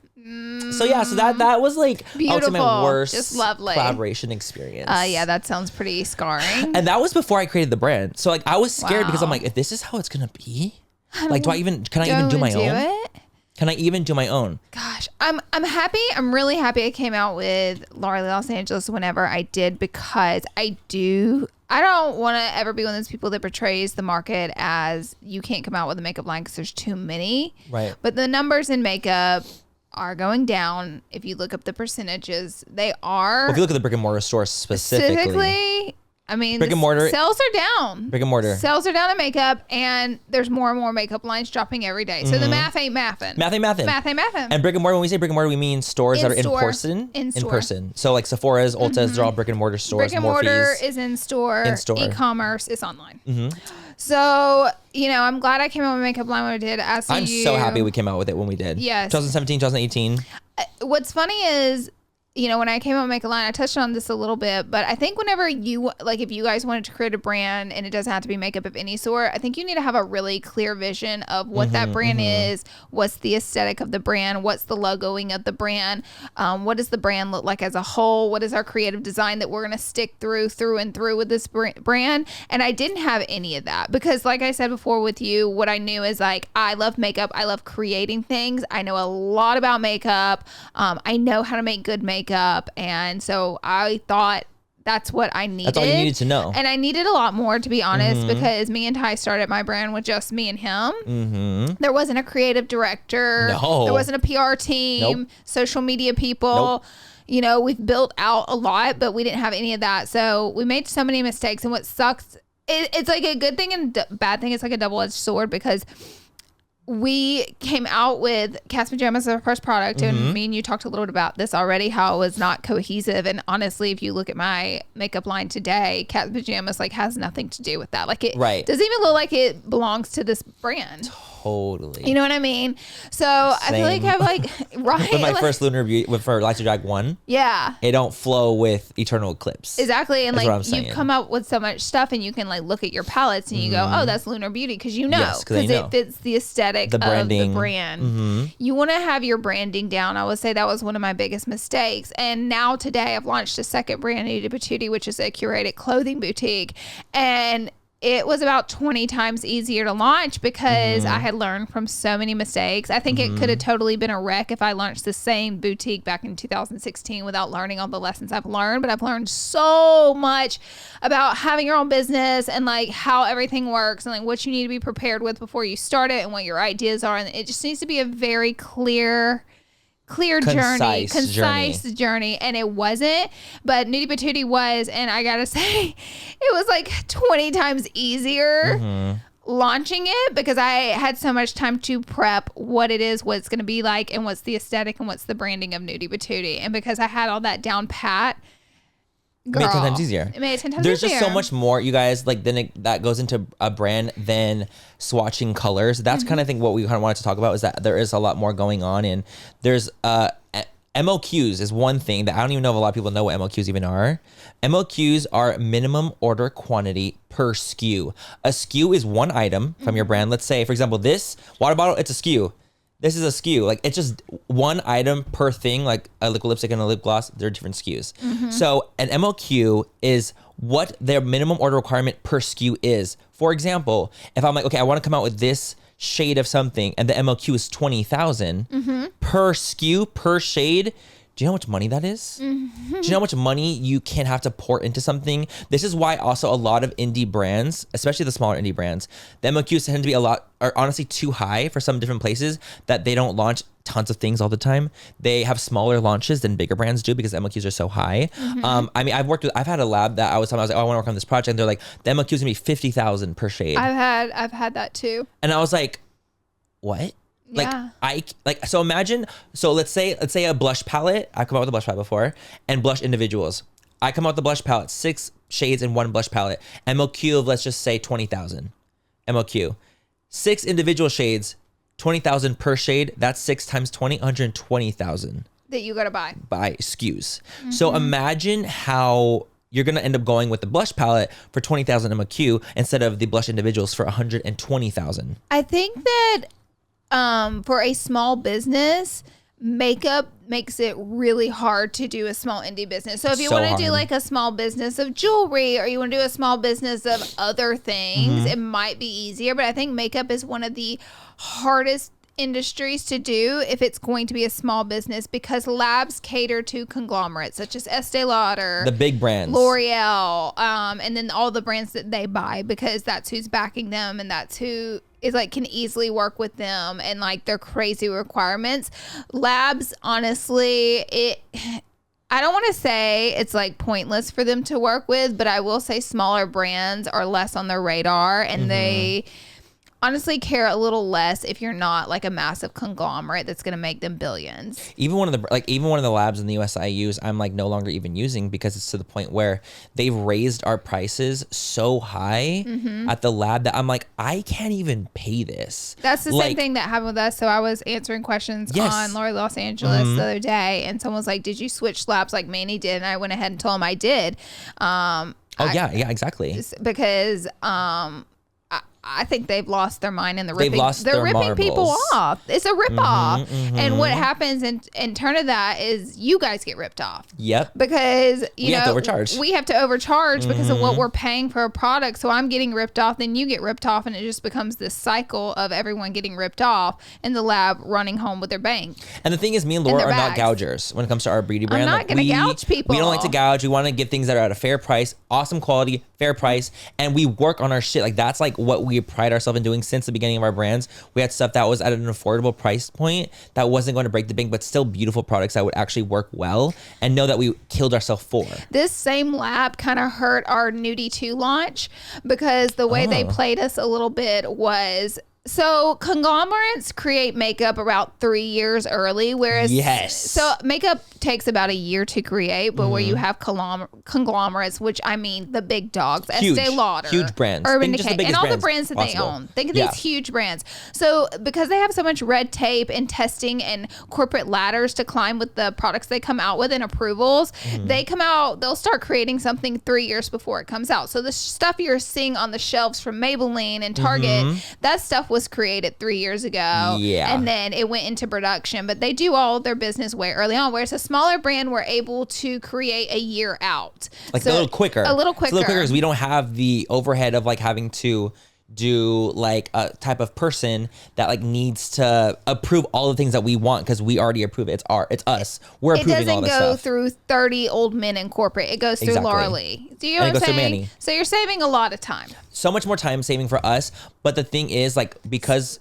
So yeah, so that was like ultimate worst just lovely collaboration experience. Yeah, that sounds pretty scarring. And that was before I created the brand. So like I was scared because I'm like, if this is how it's gonna be, like, can I even do my own? Can I even do my own? Gosh, I'm happy. I'm really happy I came out with Laura Los Angeles whenever I did, because I don't want to ever be one of those people that portrays the market as you can't come out with a makeup line because there's too many. Right. But the numbers in makeup are going down. If you look up the percentages, they are. Well, if you look at the brick and mortar store specifically, I mean, brick and mortar sales are down. Brick and mortar sales are down in makeup, and there's more and more makeup lines dropping every day. So the math ain't mathing. Math ain't mathing. And brick and mortar, when we say brick and mortar, we mean stores that are in person. In person. So like Sephora's, Ulta's, they're all brick and mortar stores. Brick and mortar is in store. E-commerce is online. So, I'm glad I came out with a makeup line when I did. I'm so happy we came out with it when we did. Yes. 2017, 2018. What's funny is, when I came out with Make a Line, I touched on this a little bit, but I think whenever if you guys wanted to create a brand, and it doesn't have to be makeup of any sort, I think you need to have a really clear vision of what that brand is, what's the aesthetic of the brand, what's the logoing of the brand, what does the brand look like as a whole, what is our creative design that we're going to stick through and through with this brand. And I didn't have any of that because, like I said before with you, what I knew is like, I love makeup. I love creating things. I know a lot about makeup. I know how to make good makeup. And so I thought that's what I needed. That's all you needed to know. And I needed a lot more, to be honest, because me and Ty started my brand with just me and him. There wasn't a creative director. No. There wasn't a PR team, social media people. We've built out a lot, but we didn't have any of that. So we made so many mistakes. And what sucks, it's like a good thing and bad thing. It's like a double-edged sword, because we came out with Cat's Pajamas as our first product, and me and you talked a little bit about this already, how it was not cohesive. And honestly, if you look at my makeup line today, Cat's Pajamas has nothing to do with that. Like, it doesn't even look like it belongs to this brand. Totally. You know what I mean? So I feel like I'm like, right. With my first Lunar Beauty, for Light to Drag 1. Yeah. It don't flow with Eternal Eclipse. Exactly. And you've come up with so much stuff, and you can look at your palettes and you go, oh, that's Lunar Beauty. Because because it fits the aesthetic of the brand. You want to have your branding down. I would say that was one of my biggest mistakes. And now today I've launched a second brand, Nudie Patootie, which is a curated clothing boutique. And it was about 20 times easier to launch because I had learned from so many mistakes. I think it could have totally been a wreck if I launched the same boutique back in 2016 without learning all the lessons I've learned. But I've learned so much about having your own business and how everything works and what you need to be prepared with before you start it and what your ideas are. And it just needs to be a very clear concise journey, and it wasn't, but Nudie Patootie was, and I gotta say, it was 20 times easier launching it because I had so much time to prep what it is, what it's going to be like, and what's the aesthetic and what's the branding of Nudie Patootie. And because I had all that down pat, girl, made it 10 times easier. It made it 10 times There's easier. just so much more, you guys, like that goes into a brand than swatching colors. That's kind of think what we kind of wanted to talk about is that there is a lot more going on, and there's MOQs is one thing that I don't even know if a lot of people know what MOQs even are. MOQs are minimum order quantity per SKU. A SKU is one item from your brand. Let's say, for example, this water bottle, it's a SKU. This is a SKU. Like, it's just one item per thing, like a liquid lipstick and a lip gloss. They're different SKUs. So an MOQ is what their minimum order requirement per SKU is. For example, if I'm like, okay, I want to come out with this shade of something and the MOQ is 20,000 per SKU, per shade. Do you know how much money that is? Do you know how much money you can have to pour into something? This is why also a lot of indie brands, especially the smaller indie brands, the MOQs tend to be are honestly too high for some different places that they don't launch tons of things all the time. They have smaller launches than bigger brands do because MOQs are so high. I mean, I've had a lab that I was like, oh, I want to work on this project. And they're like, the MOQ is gonna be 50,000 per shade. I've had that too. And I was like, what? Yeah. So imagine, let's say a blush palette. I've come out with a blush palette before, and blush individuals. I come out with the blush palette, 6 shades in one blush palette. MOQ of, let's just say 20,000. MOQ. 6 individual shades, 20,000 per shade. That's 6 times 20, 120,000. That you gotta buy. By SKUs. So imagine how you're gonna end up going with the blush palette for 20,000 MOQ instead of the blush individuals for 120,000. I think that for a small business, makeup makes it really hard to do a small indie business. So if you want to do like a small business of jewelry, or you want to do a small business of other things, it might be easier. But I think makeup is one of the hardest industries to do if it's going to be a small business, because labs cater to conglomerates such as Estee Lauder, the big brands, L'Oreal, and then all the brands that they buy, because that's who's backing them and that's who is like can easily work with them and like their crazy requirements. Labs, honestly, I don't want to say it's like pointless for them to work with, but I will say smaller brands are less on their radar, and they honestly care a little less if you're not like a massive conglomerate that's going to make them billions. Even one of the labs in the US I use, I'm like no longer even using, because it's to the point where they've raised our prices so high at the lab that I'm like, I can't even pay this. That's the same thing that happened with us. So I was answering questions on L'Oreal Los Angeles the other day, and someone was like, did you switch labs like Manny did? And I went ahead and told him I did. Yeah, exactly. Because I think they've lost their mind in the ripping. They're ripping marbles. people off. It's a rip off. And what happens in turn of that is you guys get ripped off. Yep. Because we have to overcharge. We have to overcharge because of what we're paying for a product. So I'm getting ripped off, then you get ripped off, and it just becomes this cycle of everyone getting ripped off and the lab running home with their bank. And the thing is, me and Laura are not gougers when it comes to our beauty brand. I'm not going to gouge people. We don't like to gouge. We want to give things that are at a fair price, awesome quality, fair price, and we work on our shit. Like, that's like what we pride ourselves in doing since the beginning of our brands. We had stuff that was at an affordable price point that wasn't going to break the bank, but still beautiful products that would actually work well and know that we killed ourselves for. This same lab kind of hurt our Nudie 2 launch, because the way they played us a little bit was, so conglomerates create makeup about 3 years early, whereas so makeup takes about a year to create, but where you have conglomerates, which I mean the big dogs, Estee Lauder, huge brands, Urban Decay, and all the brands that they own. Think of these huge brands. So because they have so much red tape and testing and corporate ladders to climb with the products they come out with and approvals, they'll start creating something 3 years before it comes out. So the stuff you're seeing on the shelves from Maybelline and Target, that stuff was created 3 years ago, and then it went into production. But they do all their business way early on, whereas a smaller brand were able to create a year out, like a little quicker. It's a little quicker because we don't have the overhead of like having to do like a type of person that like needs to approve all the things that we want, because we already approve it. It's us. We're approving all this stuff. It doesn't go through 30 old men in corporate. It goes through Laura Lee. Do you know what I'm saying? Manny. So you're saving a lot of time. So much more time saving for us. But the thing is, like, because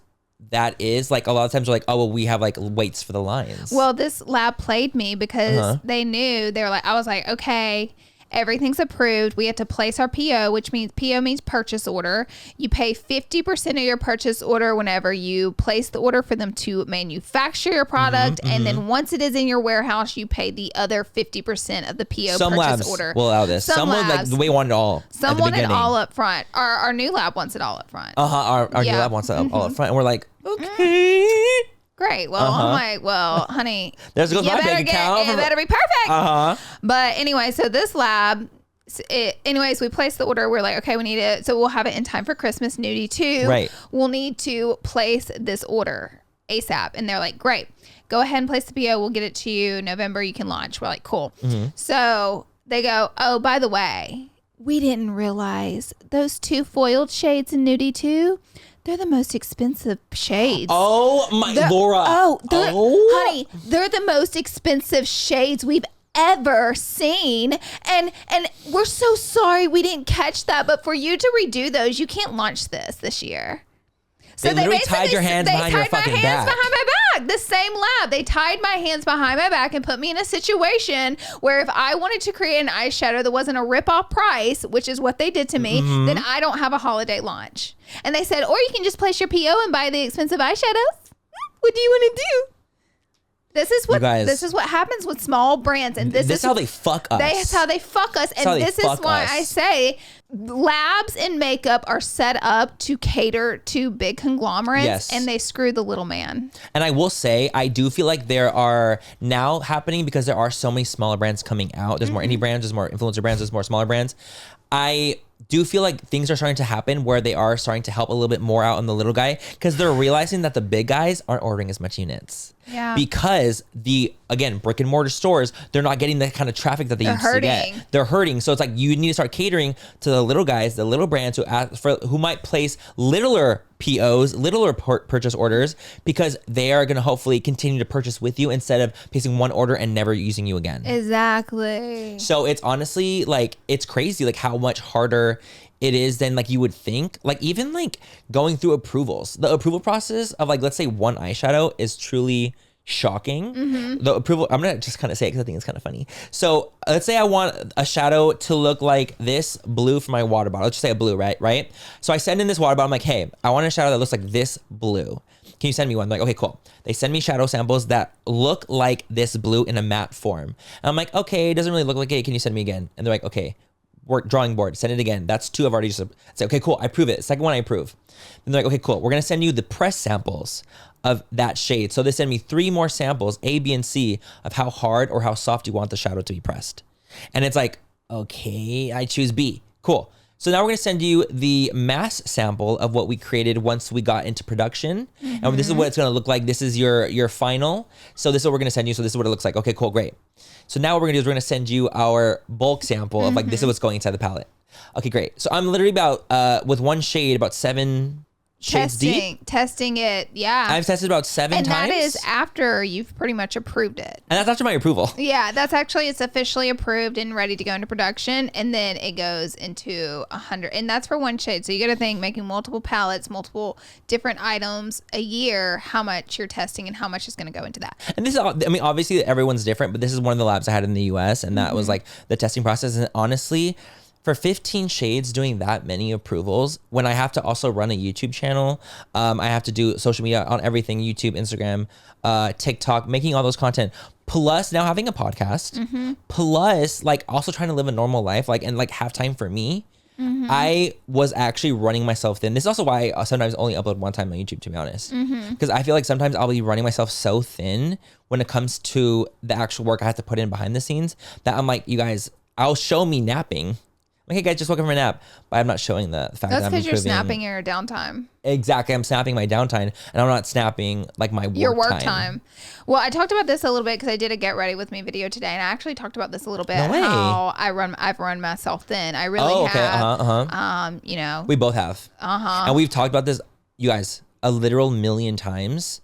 that is like a lot of times we're like, oh well, we have like weights for the lines. Well, this lab played me because they knew, they were like, I was like, okay. Everything's approved. We have to place our PO, which means PO means purchase order. You pay 50% of your purchase order whenever you place the order for them to manufacture your product. And then once it is in your warehouse, you pay the other 50% of the PO Some purchase labs order. will allow this. Some would, like, we want it all. Some want it all up front. Our new lab wants it all up front. Our new lab wants it all up front. And we're like, okay. Great. Well, I'm like, well, honey, there's goes my bank account. It better be perfect. But anyway, so this lab, anyways, we placed the order. We're like, okay, we need it. So we'll have it in time for Christmas. Nudie too. Right. We'll need to place this order ASAP. And they're like, great, go ahead and place the PO. We'll get it to you November. You can launch. We're like, cool. So they go, oh, by the way, we didn't realize those 2 foiled shades in Nudie 2, they're the most expensive shades. Oh my, Laura. Honey, they're the most expensive shades we've ever seen. And we're so sorry we didn't catch that. But for you to redo those, you can't launch this year. So they literally tied your hands behind your fucking back. They tied my hands behind my back. The same lab. They tied my hands behind my back and put me in a situation where if I wanted to create an eyeshadow that wasn't a rip-off price, which is what they did to me, then I don't have a holiday launch. And they said, or you can just place your PO and buy the expensive eyeshadows. What do you want to do? This is what happens with small brands, and this is how they fuck us. That's how they fuck us, and this is why I say labs in makeup are set up to cater to big conglomerates, and they screw the little man. And I will say, I do feel like there are now happening because there are so many smaller brands coming out. There's more indie brands, there's more influencer brands, there's more smaller brands. I do feel like things are starting to happen where they are starting to help a little bit more out on the little guy because they're realizing that the big guys aren't ordering as much units. Yeah. Because again, brick and mortar stores, they're not getting the kind of traffic that they used to get. They're hurting. So it's like you need to start catering to the little guys, the little brands who might place littler POs, littler purchase orders, because they are going to hopefully continue to purchase with you instead of placing one order and never using you again. Exactly. So it's honestly like, it's crazy like how much harder it is than like you would think. Like even like going through approvals, the approval process of like, let's say one eyeshadow is truly shocking. The approval, I'm gonna just kind of say it because I think it's kind of funny. So let's say I want a shadow to look like this blue for my water bottle. Let's just say a blue, right? So I send in this water bottle. I'm like, hey, I want a shadow that looks like this blue. Can you send me one? I'm like, okay, cool. They send me shadow samples that look like this blue in a matte form. And I'm like, okay, it doesn't really look like it. Can you send me again? And they're like, okay, drawing board, send it again. That's 2 I've already just say, okay, cool, I approve it. Second one, I approve. Then they're like, okay, cool. We're gonna send you the press samples of that shade. So they send me 3 more samples, A, B, and C, of how hard or how soft you want the shadow to be pressed. And it's like, okay, I choose B. Cool. So now we're gonna send you the mass sample of what we created once we got into production. And this is what it's gonna look like. This is your final. So this is what we're gonna send you. So this is what it looks like. Okay, cool, great. So now what we're gonna do is we're gonna send you our bulk sample of like, this is what's going inside the palette. Okay, great. So I'm literally about, with one shade, about 7 shades deep. Testing it, yeah. I've tested about 7 times. And that is after you've pretty much approved it. And that's after my approval. Yeah, it's officially approved and ready to go into production. And then it goes into 100. And that's for one shade. So you got to think, making multiple palettes, multiple different items a year, how much you're testing and how much is going to go into that. And this is, I mean, obviously everyone's different, but this is one of the labs I had in the US. And that was like the testing process. And honestly, for 15 shades doing that many approvals, when I have to also run a YouTube channel, I have to do social media on everything, YouTube, Instagram, TikTok, making all those content, plus now having a podcast, plus like also trying to live a normal life, like, and like have time for me. I was actually running myself thin. This is also why I sometimes only upload one time on YouTube, to be honest, because I feel like sometimes I'll be running myself so thin when it comes to the actual work I have to put in behind the scenes that I'm like, you guys, I'll show me napping. Like, hey guys, just woke up from a nap, but I'm not showing the fact that I'm improving. That's because you're snapping your downtime. Exactly, I'm snapping my downtime, and I'm not snapping like my work time. Well, I talked about this a little bit because I did a get ready with me video today, and I actually talked about this a little bit. No way. How I've run myself thin. I really have. You know, we both have. And we've talked about this, you guys, a literal million times.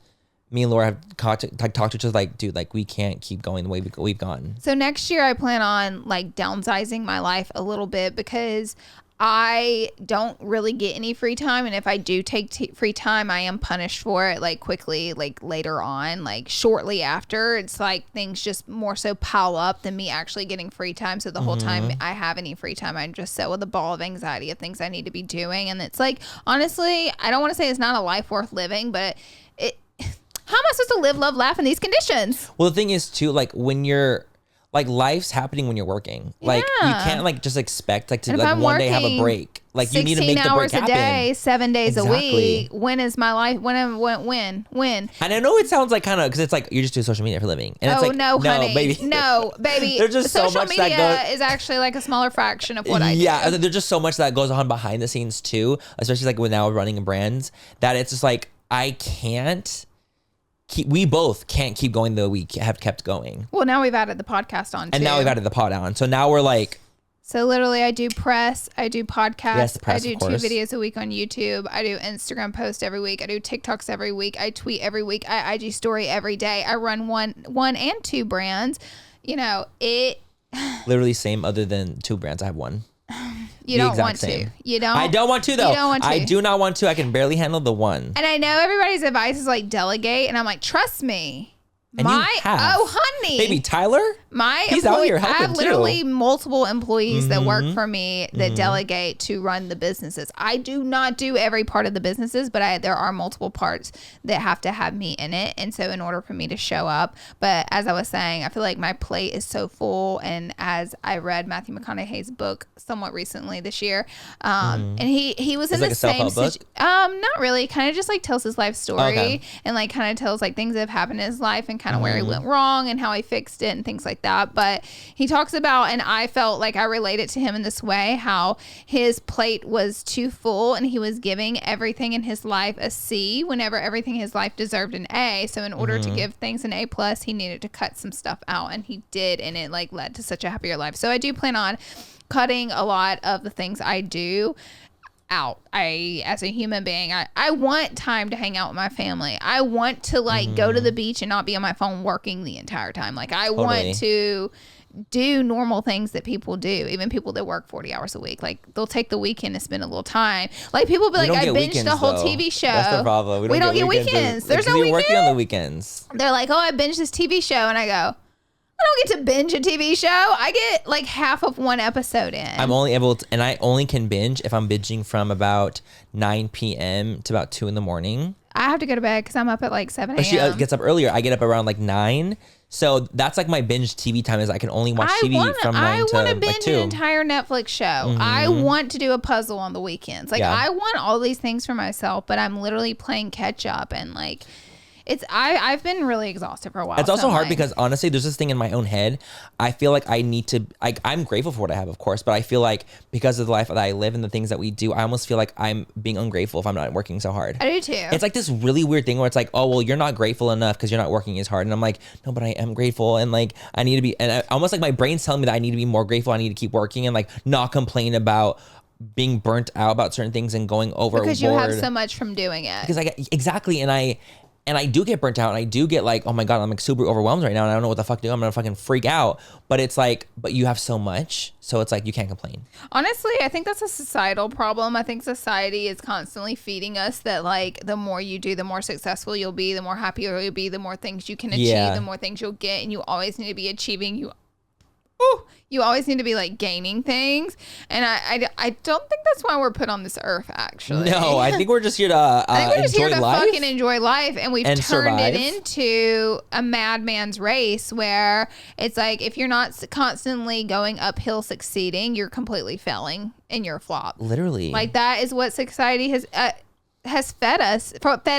Me and Laura have talked to each other like, dude, like we can't keep going the way we've gone. So next year I plan on like downsizing my life a little bit because I don't really get any free time, and if I do take free time, I am punished for it like quickly, like later on, like shortly after. It's like things just more so pile up than me actually getting free time. So the whole time I have any free time, I'm just set with a ball of anxiety of things I need to be doing. And it's like, honestly, I don't want to say it's not a life worth living, but how am I supposed to live, love, laugh in these conditions? Well, the thing is too, like when you're like life's happening when you're working. Like you can't like just expect like to like one day have a break. Like you need to make the break happen. 16 hours a day, 7 days a week. When is my life? When? And I know it sounds like kind of because it's like you're just doing social media for a living. And it's like, no, honey, baby. no, baby. There's just so much media that goes. Is actually like a smaller fraction of what I do. Yeah, there's just so much that goes on behind the scenes too, especially like when now we're running brands. That it's just like I can't. We both can't keep going the we have kept going. Well, now we've added the podcast on too. And now we've added the pod on. So now we're like. So literally I do press, I do podcasts, yes, press, I do 2 videos a week on YouTube, I do Instagram posts every week, I do TikToks every week, I tweet every week, I IG story every day. I run one and 2 brands. You know, it. Literally same other than 2 brands. I have 1. You don't want to. You don't. I don't want to though. You don't want to. I do not want to. I can barely handle the 1. And I know everybody's advice is like delegate, and I'm like, trust me. And you have. Oh, honey. Baby, Tyler? He's out here helping I have literally too. multiple employees that work for me that delegate to run the businesses. I do not do every part of the businesses, but there are multiple parts that have to have me in it. And so in order for me to show up, but as I was saying, I feel like my plate is so full. And as I read Matthew McConaughey's book somewhat recently this year, and he was in the same situation. Not really. Kind of just like tells his life story and like kind of tells like things that have happened in his life and kind of where he went wrong and how he fixed it and things like that. But he talks about, and I felt like I related to him in this way, how his plate was too full and he was giving everything in his life a C whenever everything in his life deserved an A. So in order to give things an A+, he needed to cut some stuff out, and he did, and it like led to such a happier life. So I do plan on cutting a lot of the things I do out. As a human being, I want time to hang out with my family. I want to like go to the beach and not be on my phone working the entire time. Like I want to do normal things that people do, even people that work 40 hours a week. Like they'll take the weekend to spend a little time. Like people be like, I binged the whole TV show. That's the problem. We don't get weekends. There's no weekend. You're working on the weekends. They're like, oh, I binged this TV show, and I go, I don't get to binge a TV show. I get like half of one episode in. I'm only able to, and I only can binge if I'm binging from about 9 p.m. to about 2 in the morning. I have to go to bed because I'm up at like 7 a.m. But she gets up earlier. I get up around like 9. So that's like my binge TV time is I can only watch TV from 9 to like 2. I want to binge an entire Netflix show. I want to do a puzzle on the weekends. Like I want all these things for myself, but I'm literally playing catch up and like... I've been really exhausted for a while. It's also hard because honestly, there's this thing in my own head. I feel like I need to, I'm grateful for what I have, of course, but I feel like because of the life that I live and the things that we do, I almost feel like I'm being ungrateful if I'm not working so hard. I do too. It's like this really weird thing where it's like, oh, well, you're not grateful enough because you're not working as hard. And I'm like, no, but I am grateful. And like, I need to be, and almost like my brain's telling me that I need to be more grateful. I need to keep working and like not complain about being burnt out about certain things and going overboard. Because you have so much from doing it. Because exactly. And I do get burnt out and I do get like, oh my God, I'm like super overwhelmed right now and I don't know what the fuck to do. I'm gonna fucking freak out. But it's like, but you have so much. So it's like, you can't complain. Honestly, I think that's a societal problem. I think society is constantly feeding us that like, the more you do, the more successful you'll be, the more happier you'll be, the more things you can achieve, the more things you'll get. And you always need to be achieving. You always need to be like gaining things, and I don't think that's why we're put on this earth. Actually, no, I think we're just here to fucking enjoy life, and we've turned survive. it into a madman's race where it's like if you're not constantly going uphill, succeeding, you're completely failing and you're a flop. Literally, like that is what society has fed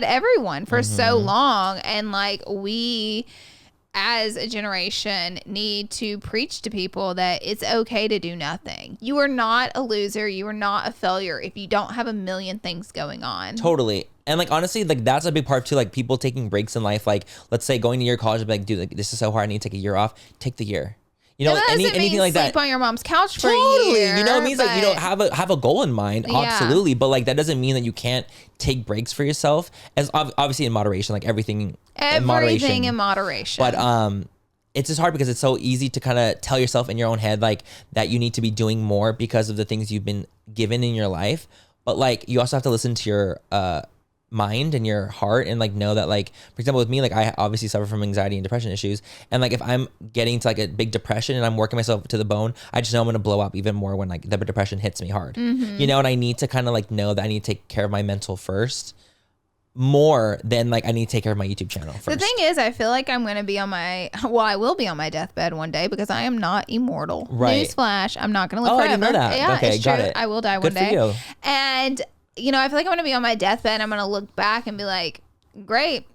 everyone for so long, and like we, as a generation, need to preach to people that it's okay to do nothing. You are not a loser. You are not a failure if you don't have a million things going on. Totally. And like, honestly, like that's a big part too. Like people taking breaks in life. Like, let's say going to your college and be like, dude, like, this is so hard. I need to take a year off. Take the year. You know, anything like that. Sleep on your mom's couch for a year. You know, it means like, you know, have a goal in mind. Yeah. Absolutely. But like, that doesn't mean that you can't take breaks for yourself, as obviously in moderation, like everything in moderation. But it's just hard because it's so easy to kind of tell yourself in your own head like that you need to be doing more because of the things you've been given in your life. But like you also have to listen to your mind and your heart and like know that like, for example, with me, like I obviously suffer from anxiety and depression issues. And like if I'm getting to like a big depression and I'm working myself to the bone, I just know I'm going to blow up even more when like the depression hits me hard, you know, and I need to kind of like know that I need to take care of my mental first more than like I need to take care of my YouTube channel first. The thing is, I feel like I'm going to be on my, I will be on my deathbed one day because I am not immortal. Right. Newsflash, I'm not going to live forever. I didn't know that. Yeah, okay, it's got true. it. I will die Good one day. for you. And, you know, I feel like I'm going to be on my deathbed. I'm going to look back and be like, great,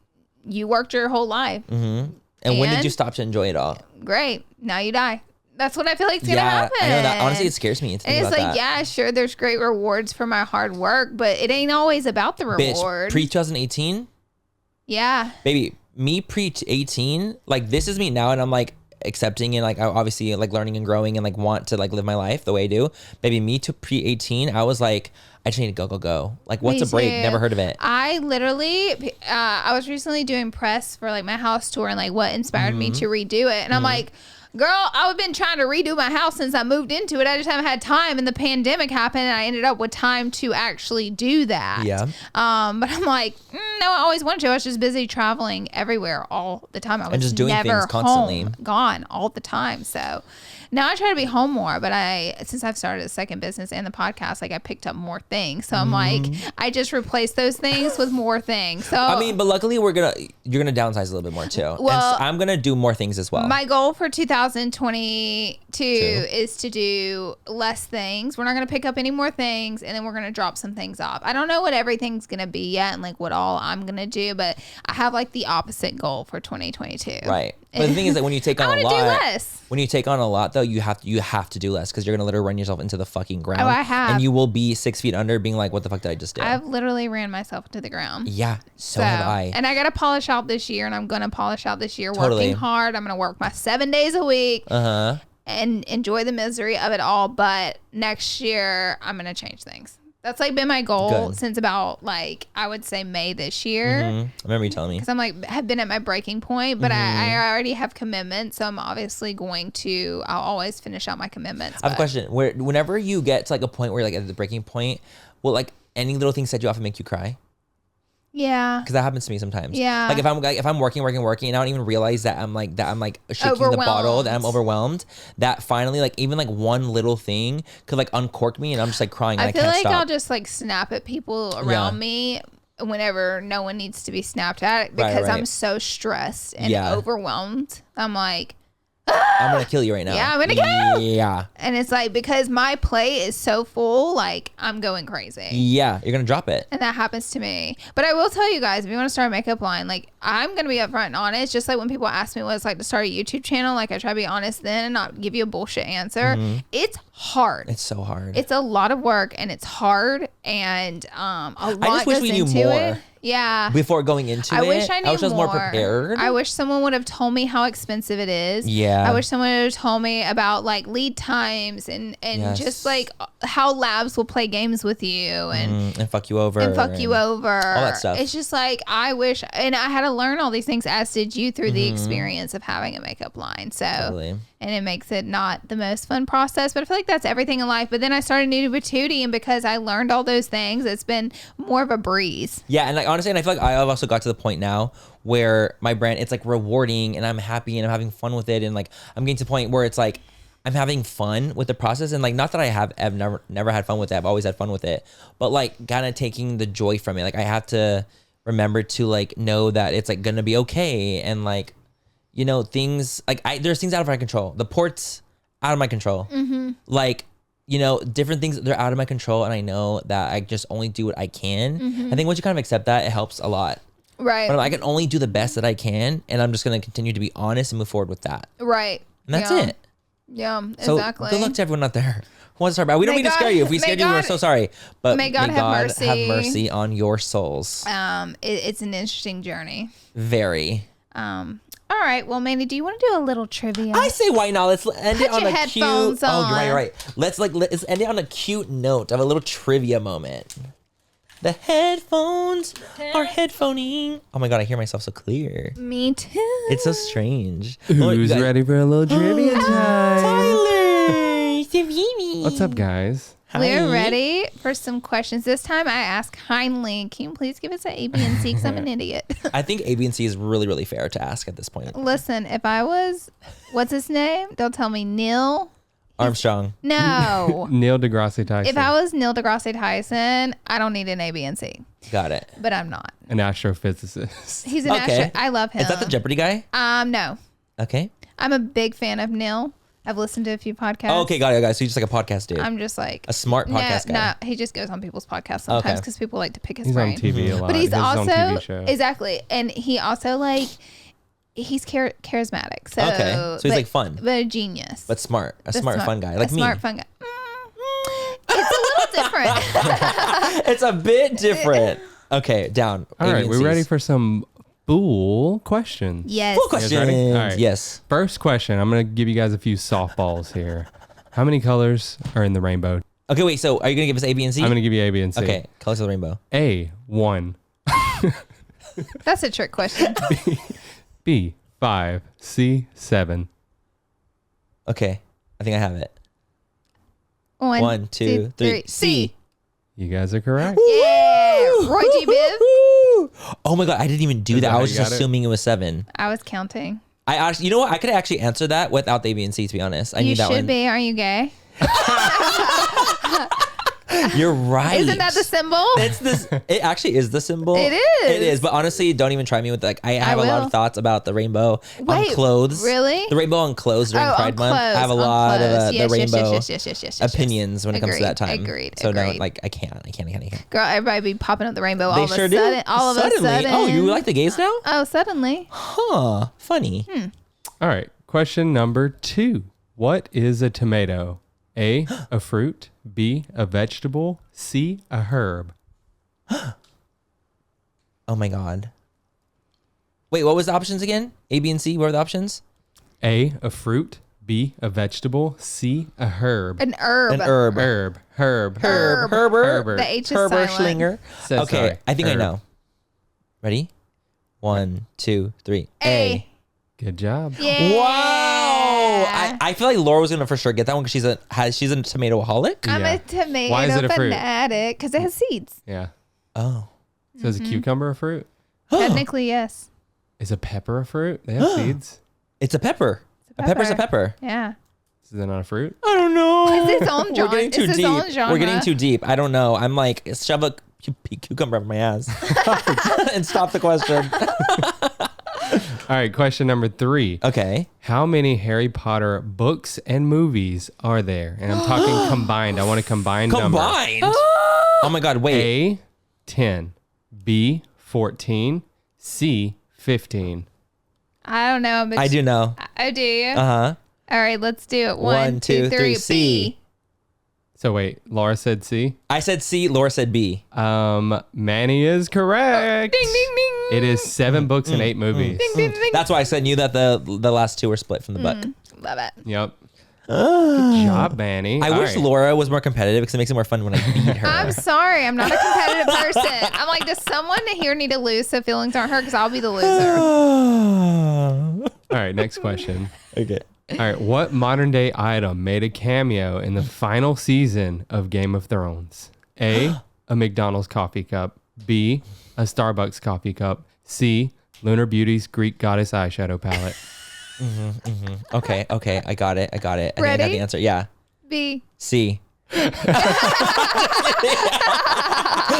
you worked your whole life. And when did you stop to enjoy it all? Great, now you die. That's what I feel like is going to happen. I know that. Honestly, it scares me. And it's like, yeah, sure, there's great rewards for my hard work, but it ain't always about the reward. Bitch, pre-2018? Yeah. Baby, me pre-18, like this is me now and I'm like accepting and like I obviously like learning and growing and like want to like live my life the way I do. Baby, me to pre-18, I was like, I just need to go. Like, what's a break? Never heard of it. I literally, I was recently doing press for like my house tour and like what inspired me to redo it. And I'm like, girl, I've been trying to redo my house since I moved into it. I just haven't had time, and the pandemic happened, and I ended up with time to actually do that. Yeah. But I'm like, no, I always wanted to. I was just busy traveling everywhere all the time. I was and just doing never things constantly. gone all the time. So now I try to be home more, but since I've started a second business and the podcast, like I picked up more things. So I'm like, I just replaced those things with more things. So I mean, but luckily you're gonna downsize a little bit more too. Well, and so I'm gonna do more things as well. My goal for 2022 is to do less things. We're not gonna pick up any more things, and then we're gonna drop some things off. I don't know what everything's gonna be yet, and like what all I'm gonna do, but I have like the opposite goal for 2022. Right. But the thing is that when you take on a lot, do less. When you take on a lot though, you have to do less because you're gonna literally run yourself into the fucking ground. Oh, I have. And you will be 6 feet under, being like, "What the fuck did I just do?" I've literally ran myself into the ground. Yeah, so have I. And I gotta polish out this year, and I'm gonna polish out this year. Totally. Working hard. I'm gonna work my 7 days a week. And enjoy the misery of it all. But next year, I'm gonna change things. That's like been my goal since about like I would say May this year. I remember you telling me. Because I'm like have been at my breaking point, but I already have commitments, so I'm obviously I'll always finish out my commitments. I have a question. Whenever you get to like a point where you're like at the breaking point, will like any little thing set you off and make you cry? Yeah. Because that happens to me sometimes. Yeah. Like if I'm working and I don't even realize that I'm shaking the bottle, that I'm overwhelmed, that finally like even like one little thing could like uncork me and I'm just like crying and I feel can't like stop. I'll just like snap at people around me whenever no one needs to be snapped at because I'm so stressed and overwhelmed. I'm like, I'm gonna kill you right now. Yeah, I'm gonna kill you. Yeah. And it's like because my plate is so full, like I'm going crazy. Yeah, you're gonna drop it. And that happens to me. But I will tell you guys, if you want to start a makeup line, like I'm gonna be upfront and honest. Just like when people ask me what it's like to start a YouTube channel, like I try to be honest then and not give you a bullshit answer. It's hard. It's so hard. It's a lot of work and it's hard and a lot I just wish we knew more. It. Yeah. Before going into it, I wish I knew I was just more prepared. I wish someone would have told me how expensive it is. Yeah. I wish someone would have told me about like lead times and just like how labs will play games with you and fuck you over. And fuck you over. All that stuff. It's just like I wish, and I had to learn all these things, as did you, through the experience of having a makeup line. So, totally. And it makes it not the most fun process, but I feel like that's everything in life. But then I started Nude with Tootie, and because I learned all those things, it's been more of a breeze. Yeah, and like honestly, and I feel like I've also got to the point now where my brand, it's like rewarding and I'm happy and I'm having fun with it, and like I'm getting to the point where it's like I'm having fun with the process, and like not that I've never had fun with it. I've always had fun with it, but like kind of taking the joy from it. Like I have to remember to like know that it's like gonna be okay, and like, you know, things like there's things out of my control. The port's out of my control. Like, you know, different things, they're out of my control, and I know that I just only do what I can. I think once you kind of accept that, it helps a lot. Right. But I can only do the best that I can, and I'm just gonna continue to be honest and move forward with that. Right. And that's it. Yeah, so exactly. Good luck to everyone out there who wants to start back. We don't mean to scare you. If we scared you, we're so sorry. But may God have mercy on your souls. It's an interesting journey. Very. All right. Well, Manny, do you want to do a little trivia? I say why not? Let's end it on a cute. On. Oh, you're right. Let's end it on a cute note of a little trivia moment. The headphones are headphoning. Oh my God, I hear myself so clear. Me too. It's so strange. Who's ready for a little trivia time? Tyler. What's up, guys? We're ready for some questions. This time I ask kindly, can you please give us an A, B, and C because I'm an idiot. I think A, B, and C is really, really fair to ask at this point. Listen, if I was, what's his name? They'll tell me Neil Armstrong. No. Neil deGrasse Tyson. If I was Neil deGrasse Tyson, I don't need an A, B, and C. Got it. But I'm not. An astrophysicist. He's an I love him. Is that the Jeopardy guy? No. Okay. I'm a big fan of Neil. I've listened to a few podcasts. Oh, okay, got it, guys. So he's just like a podcast dude. I'm just like a smart podcast guy. No, he just goes on people's podcasts sometimes because people like to pick his he's brain. On TV a lot. But he's also his own TV show. Exactly, and he also like he's charismatic. So okay, so he's like fun, but a genius, but smart, smart fun guy, like me. Smart fun guy. It's a little different. It's a bit different. Okay, down. All right, we're ready for some Fool questions. Yes. Fool questions. All right. Yes. First question. I'm going to give you guys a few softballs here. How many colors are in the rainbow? Okay, wait. So are you going to give us A, B, and C? I'm going to give you A, B, and C. Okay. Colors of the rainbow. A, 1. That's a trick question. B, 5. C, 7. Okay. I think I have it. 1, 2, 3. C. You guys are correct. Yeah. Roy G. Biv. Oh my God. I didn't even do that. I was just assuming it was 7. I was counting. I actually, you know what? I could actually answer that without the A, B, and C, to be honest. I you need that should one. be. Are you gay? You're right. Isn't that the symbol? It's this. It actually is the symbol. It is. It is. But honestly, don't even try me with I have a lot of thoughts about the rainbow on clothes. Really? The rainbow on clothes during Pride Month. I have a lot of the rainbow opinions when it comes to that time. Agreed. So no, I can't. Girl, everybody be popping up the rainbow all of a sure sudden. All of a sudden. Oh, you like the gays now? Oh, suddenly. Huh. Funny. All right. Question number 2. What is a tomato? A, a fruit. B, a vegetable. C, a herb. Oh my God. Wait, what was the options again? A, B, and C. What were the options? A, a fruit. B, a vegetable. C, a herb. An herb. Herbert. The H is silent. Schlinger. So okay, sorry. I think Herb. I know. Ready? 1, 2, 3. A. Good job. Yeah. Wow. I feel like Laura was gonna for sure get that one because she's a tomatoholic. I'm Yeah. a tomato Why is it a fruit? fanatic because it has seeds. Yeah. Oh. So is a cucumber a fruit? Technically, yes. Is a pepper a fruit? They have seeds. It's a pepper. A pepper's a pepper. Yeah. Is that not a fruit? I don't know. It's its own genre. We're getting too It's its deep. own genre. We're getting too deep. I don't know. I'm like, shove a cucumber up my ass and stop the question. All right, question number 3. Okay. How many Harry Potter books and movies are there? And I'm talking combined. I want a combined number. Combined? Oh my God, wait. A, 10. B, 14. C, 15. I don't know. But I do know. Oh, do you? Uh-huh. All right, let's do it. 1, 2, 3, C. B. So wait, Laura said C. I said C, Laura said B. Manny is correct. Ding, ding, ding. It is 7 books and 8 movies. Ding, ding, ding. That's why I said knew that the last 2 were split from the book. Love it. Yep. Good job, Manny. I All wish right. Laura was more competitive because it makes it more fun when I beat her. I'm sorry. I'm not a competitive person. I'm like, does someone here need to lose so feelings aren't hurt? Because I'll be the loser. All right, next question. Okay. All right, what modern day item made a cameo in the final season of Game of Thrones? A, a McDonald's coffee cup. B, a Starbucks coffee cup. C, Lunar Beauty's Greek goddess eyeshadow palette. Okay. I got it. I think I got Ready? the answer. Yeah. B. C.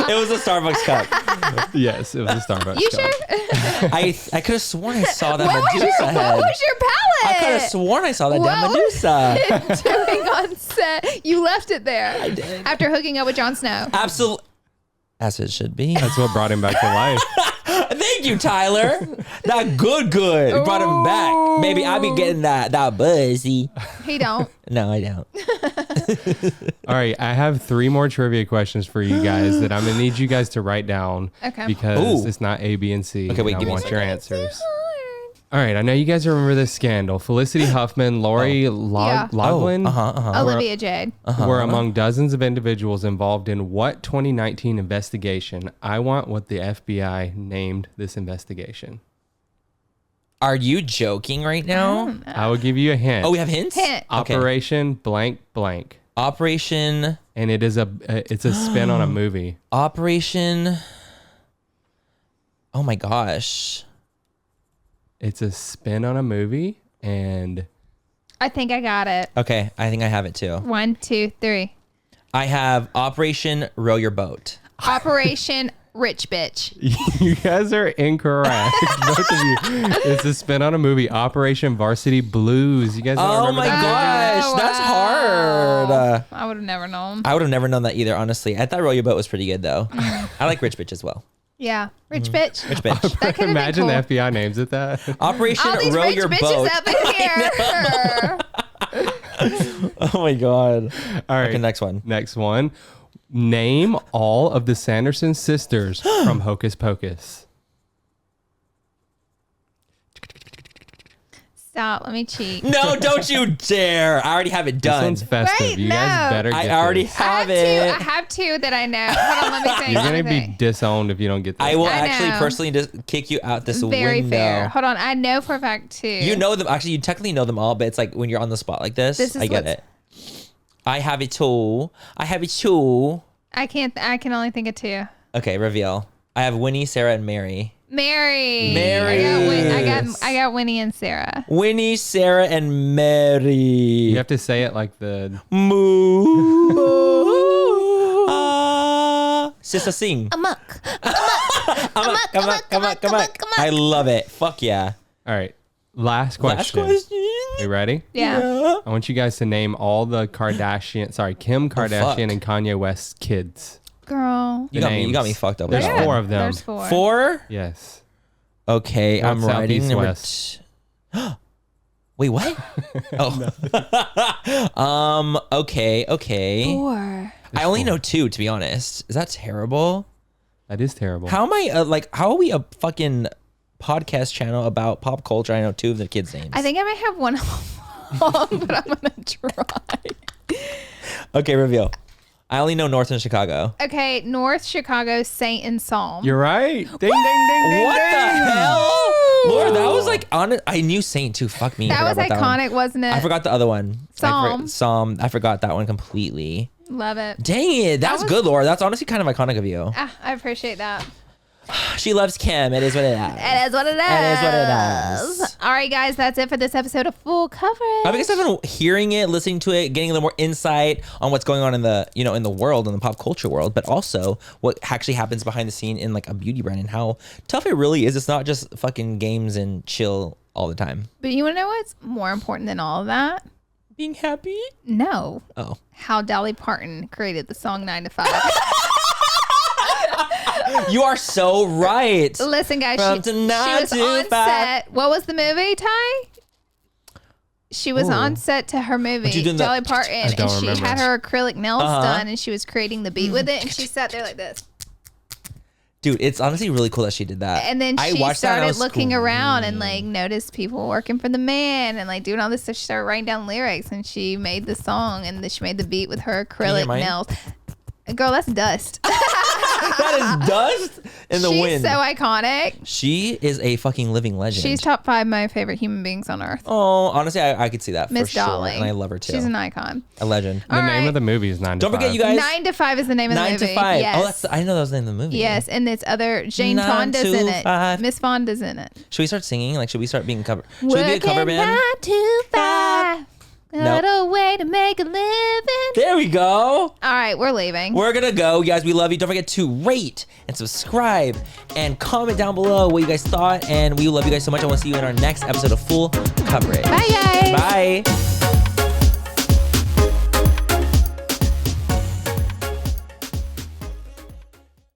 It was a Starbucks cup. Yes, it was a Starbucks You cup. sure? I could have sworn I saw that What Medusa head. was your palette? I could have sworn I saw that damn What Medusa. was it doing on set? You left it there. I did. After hooking up with Jon Snow. Absolutely. As it should be. That's what brought him back to life. Thank you, Tyler. That good. You brought him back. Maybe I be getting that buzzy. He don't. No, I don't. All right, I have 3 more trivia questions for you guys that I'm gonna need you guys to write down. Okay. Because Ooh. it's not A, B, and C. Okay, wait, and give I me a want your second. answers. All right, I know you guys remember this scandal. Felicity Huffman, Lori Loughlin, Olivia Jade were among dozens of individuals involved in what 2019 investigation? I want what the FBI named this investigation. Are you joking right now? I will give you a hint. Oh, we have hints? Operation blank blank. Operation. And it's a spin on a movie. Operation. Oh my gosh. It's a spin on a movie, and I think I got it. Okay, I think I have it too. 1, 2, 3. I have Operation Row Your Boat. Operation Rich Bitch. You guys are incorrect. Both of you. It's a spin on a movie, Operation Varsity Blues. You guys don't remember my that gosh, that's hard. I would have never known. I would have never known that either, honestly. I thought Row Your Boat was pretty good, though. I like Rich Bitch as well. Yeah, Rich Bitch. Rich Bitch. That could've Imagine been cool. the FBI names it that. Operation All these Row rich Your bitches Boat. up in here. Oh my God. All right, Okay, next one. Next one. Name all of the Sanderson sisters from Hocus Pocus. Stop. Let me cheat. No, don't you dare. I already have it This done. one's festive. Wait, You guys no. better get I already this. have I it. have two that I know. Hold on, let me think. You're let going me to be think. disowned if you don't get this. I will I actually know. personally just kick you out this Very window. fair. Hold on. I know for a fact two. You know them. Actually, you technically know them all, but it's like when you're on the spot like this, This is I get what's- it. I have it too. I have it too. I can't. I can only think of two. Okay, reveal. I have Winnie, Sarah, and Mary. Mary. Mary. I got Winnie and Sarah. Winnie, Sarah, and Mary. You have to say it like the... Moo. Sister sing. Amok. Come on. I love it. Fuck yeah. All right. Last question. You ready? Yeah. I want you guys to name all the Kim Kardashian and Kanye West's kids. Girl. You got me fucked up. There's with that. 4 of them. There's 4. 4? Yes. Okay, North, I'm south, writing east, number west. Wait, what? Oh. Okay. 4. I only know 2, to be honest. Is that terrible? That is terrible. How am I how are we a fucking podcast channel about pop culture? I know 2 of the kids' names. I think I might have one wrong, but I'm gonna try. Okay, reveal. I only know North and Chicago. Okay, North Chicago, Saint and Psalm. You're right. Ding, ding, ding, ding, What ding. the hell? Lord, that was like I knew Saint too. Fuck me. That I was forgot about iconic, wasn't it? I forgot the other one. Psalm. Psalm. I forgot that one completely. Love it. Dang it. That's good, Laura. That's honestly kind of iconic of you. I appreciate that. She loves Kim. It is what it is. It is what it is. It is what it is. All right, guys, that's it for this episode of Full Coverage. I guess I've been hearing it, listening to it, getting a little more insight on what's going on in the, in the world, in the pop culture world, but also what actually happens behind the scene in like a beauty brand and how tough it really is. It's not just fucking games and chill all the time. But you want to know what's more important than all of that? Being happy? No. Oh. How Dolly Parton created the song 9 to 5. You are so right. Listen, guys, From she tonight was to on 5. set. What was the movie, Ty? She was on set to her movie, you doing the- Dolly Parton, I and don't she remember. had her acrylic nails Uh-huh. done, and she was creating the beat with it, and she sat there like this. Dude, it's honestly really cool that she did that. And then I she watched that and I started was looking around and like noticed people working for the man and like doing all this stuff. She started writing down lyrics and she made the song and then she made the beat with her you hear acrylic mine? nails. Girl, that's dust. That is dust in the She's wind. so iconic. She is a fucking living legend. She's top 5 my favorite human beings on earth. Oh, honestly, I could see that Miss for sure. Dolly. And I love her too. She's an icon. A legend. The All name right. of the movie is 9 to Don't 5. forget, you guys. 9 to 5 is the name of the 9 movie. to 5. Yes. I didn't know that was the name of the movie. Yes, and it's other Jane 9 Fonda's to in it. 5. Miss Fonda's in it. Should we start singing? Like, should we start being cover? Should we be a cover Working band? 9 to 5. Nope. What a way to make a living. There we go. All right, we're leaving. We're gonna go, guys. We love you. Don't forget to rate and subscribe and comment down below what you guys thought. And we love you guys so much. I want to see you in our next episode of Full Coverage. Bye, guys. Bye.